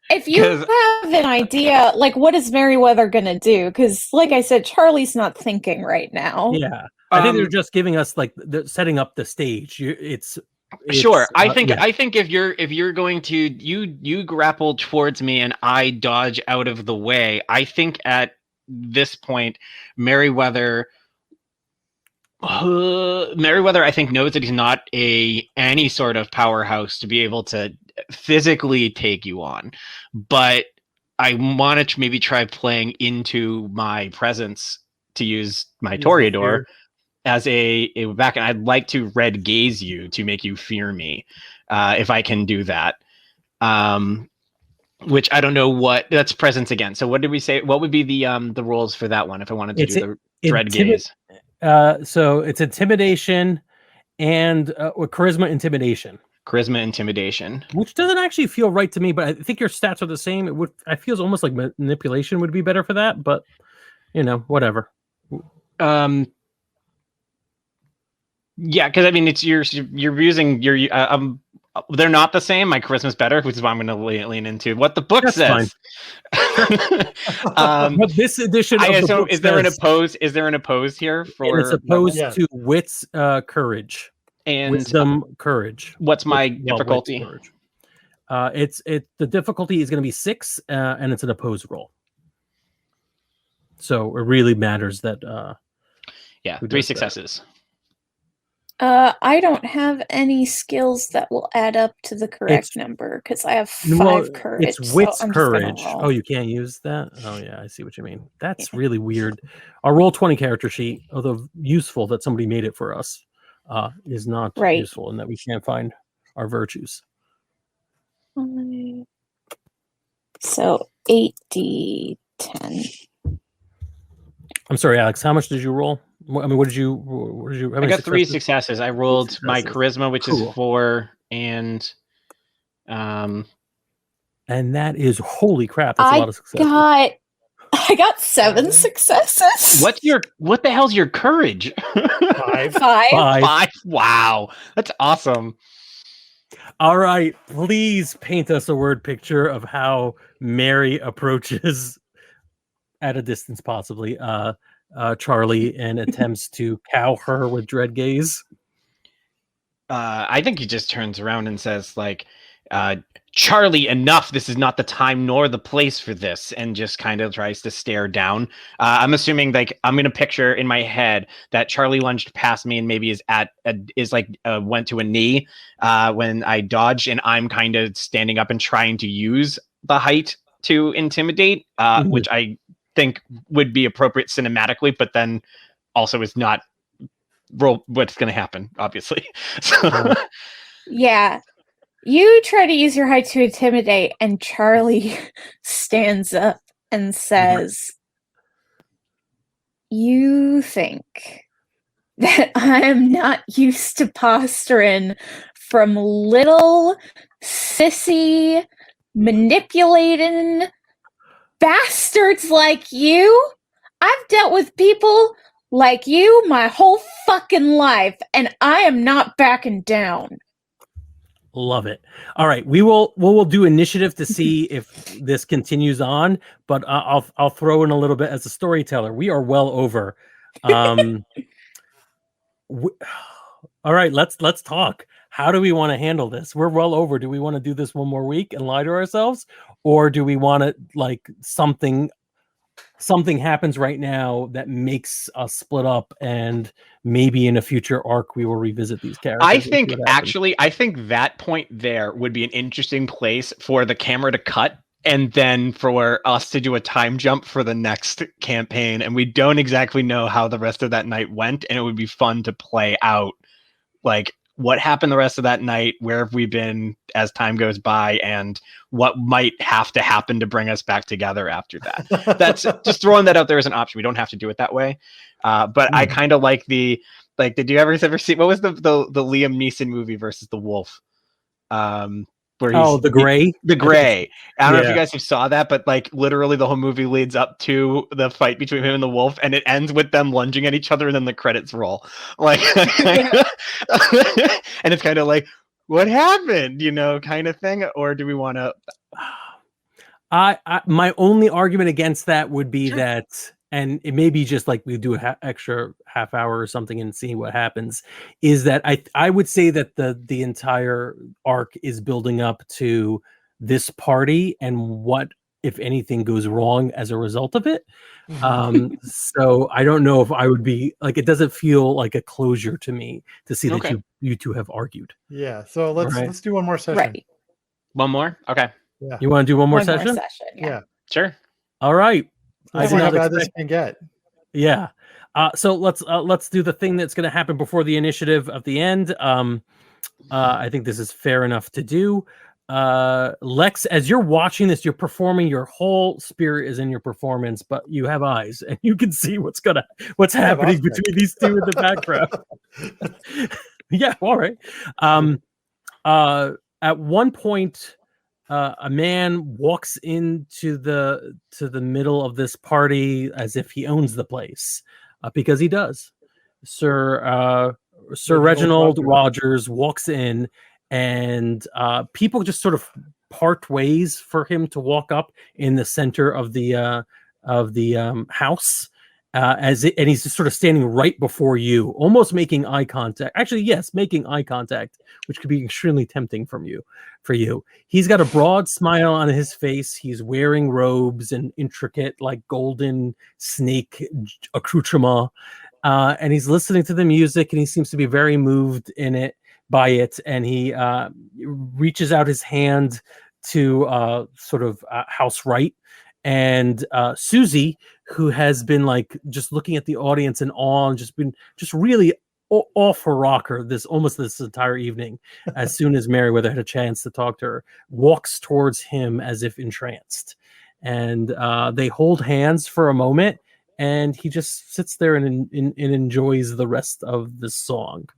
If you have an idea, like, what is Merryweather going to do? Because, like I said, Charlie's not thinking right now. Yeah. I think they're just giving us, like, setting up the stage. It's sure. I think if you're going to... You grapple towards me and I dodge out of the way, I think at this point, Merryweather, I think, knows that he's not any sort of powerhouse to be able to physically take you on, but I wanted to maybe try playing into my presence to use my Toreador as a back, and I'd like to red gaze you to make you fear me, if I can do that. Which I don't know that's presence again. So what did we say? What would be the rules for that one if I wanted to do the red gaze? So it's intimidation and charisma intimidation. Charisma intimidation, which doesn't actually feel right to me, but I think your stats are the same. I feels almost like manipulation would be better for that, but whatever. Yeah, because I mean, it's you're using your they're not the same. My charisma's better, which is why I'm going to lean into what the book says. But this edition, is there an opposed? Is there an opposed here for? It's opposed to wits, courage, and wisdom, courage. What's my difficulty? The difficulty is going to be 6, and it's an opposed roll. So it really matters that. 3 successes. I don't have any skills that will add up to the correct number because I have 5 courage. It's wits courage. Oh, you can't use that? Oh, yeah, I see what you mean. That's really weird. Our Roll20 character sheet, although useful that somebody made it for us, is not useful in that we can't find our virtues. So 8d10. I'm sorry, Alex. How much did you roll? I mean, what did you? I got 3 successes. I rolled my charisma, which is 4, and that is holy crap. That's a lot of successes. I got 7 successes. What the hell's your courage? 5. Wow, that's awesome. All right, please paint us a word picture of how Mary approaches at a distance, possibly. Charlie, and attempts to cow her with dread gaze. I think he just turns around and says, like, Charlie, enough. This is not the time nor the place for this, and just kind of tries to stare down. I'm assuming, like, I'm gonna picture in my head that Charlie lunged past me and maybe went to a knee when I dodged, and I'm kind of standing up and trying to use the height to intimidate, which I think would be appropriate cinematically, but then also is not what's going to happen, obviously. So. Yeah. You try to use your height to intimidate, and Charlie stands up and says, "You think that I am not used to posturing from little, sissy, manipulating bastards like you? I've dealt with people like you my whole fucking life, and I am not backing down." Love it. All right, we'll do initiative to see if this continues on, but I'll throw in a little bit as a storyteller. We are well over. All right, let's talk. How do we want to handle this? We're well over. Do we want to do this one more week and lie to ourselves, or do we want to, like, something happens right now that makes us split up, and maybe in a future arc we will revisit these characters? I think that point there would be an interesting place for the camera to cut, and then for us to do a time jump for the next campaign, and we don't exactly know how the rest of that night went, and it would be fun to play out, like, what happened the rest of that night, where have we been as time goes by, and what might have to happen to bring us back together after that. That's just throwing that out there as an option. We don't have to do it that way. But I kind of like did you ever see, what was the Liam Neeson movie versus the wolf? Where The Gray? The Gray. I don't know if you guys have saw that, but, like, literally the whole movie leads up to the fight between him and the wolf, and it ends with them lunging at each other, and then the credits roll. Like, and it's kind of like, what happened, kind of thing? Or do we want to... My only argument against that would be that, and it may be just like we do an extra half hour or something and see what happens, is that I would say that the entire arc is building up to this party and what, if anything, goes wrong as a result of it. So I don't know if I would be, like, it doesn't feel like a closure to me to see that you two have argued. Yeah, so let's do one more session. Right. One more? Okay. Yeah. You want to do one more session? Yeah. Sure. All right. I see how bad this can get. Yeah. So let's do the thing that's going to happen before the initiative at the end. I think this is fair enough to do. Lex, as you're watching this, you're performing. Your whole spirit is in your performance, but you have eyes, and you can see what's happening between these two in the background. Yeah. All right. At one point, a man walks into the middle of this party as if he owns the place, because he does. Sir Reginald Rogers walks in, and people just sort of part ways for him to walk up in the center of the house. And he's just sort of standing right before you, almost making eye contact. Actually, yes, making eye contact, which could be extremely tempting for you. He's got a broad smile on his face. He's wearing robes and intricate, like, golden snake accoutrement, and he's listening to the music, and he seems to be very moved by it. And he reaches out his hand to sort of house right. And Susie, who has been, like, just looking at the audience in awe and just really off her rocker this entire evening, as soon as Meriwether had a chance to talk to her, walks towards him as if entranced. And they hold hands for a moment, and he just sits there and enjoys the rest of the song.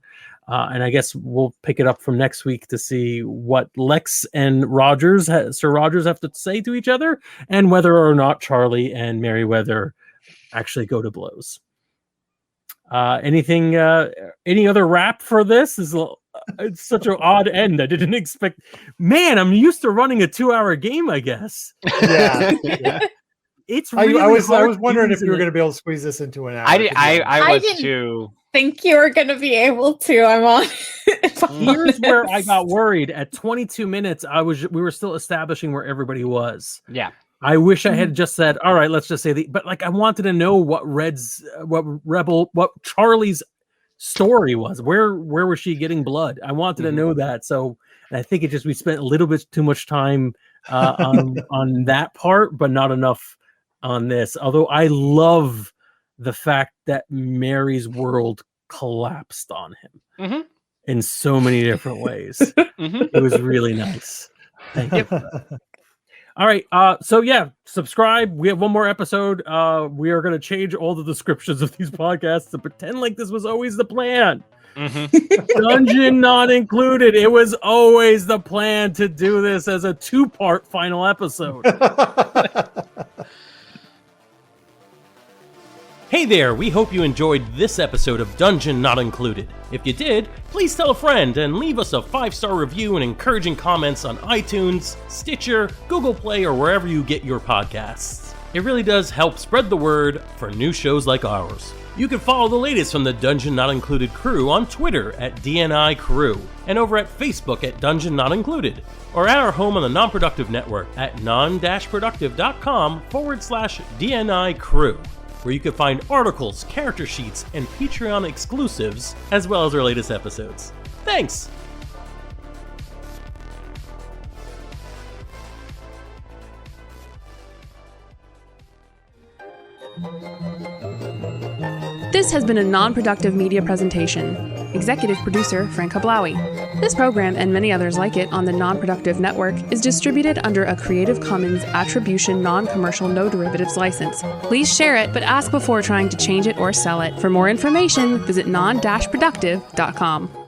And I guess we'll pick it up from next week to see what Lex and Sir Rogers have to say to each other, and whether or not Charlie and Meriwether actually go to blows. Any other wrap for this? It's such an odd end. I didn't expect. Man, I'm used to running a 2-hour game, I guess. Yeah. It's really I was wondering if you were going to be able to squeeze this into an hour. I was too. Think you were going to be able to. I'm honest. Here's where I got worried. At 22 minutes, we were still establishing where everybody was. Yeah. I wish I had just said, all right, let's just say but like, I wanted to know what Charlie's story was. Where was she getting blood? I wanted to know that. So, and I think we spent a little bit too much time on that part, but not enough on this. Although I love the fact that Mary's world collapsed on him in so many different ways. It was really nice. Thank you. All right. So yeah, subscribe. We have one more episode. We are going to change all the descriptions of these podcasts to pretend like this was always the plan. Dungeon not included. It was always the plan to do this as a 2-part final episode. Hey there, we hope you enjoyed this episode of Dungeon Not Included. If you did, please tell a friend and leave us a 5-star review and encouraging comments on iTunes, Stitcher, Google Play, or wherever you get your podcasts. It really does help spread the word for new shows like ours. You can follow the latest from the Dungeon Not Included crew on Twitter at DNI Crew, and over at Facebook at Dungeon Not Included, or at our home on the Non-Productive Network at Non-Productive.com/DNI Crew, where you can find articles, character sheets, and Patreon exclusives, as well as our latest episodes. Thanks! This has been a non-productive media presentation. Executive producer Frank Hablawi. This program and many others like it on the Non-Productive Network is distributed under a Creative Commons Attribution Non-Commercial No Derivatives license. Please share it, but ask before trying to change it or sell it. For more information, visit non-productive.com.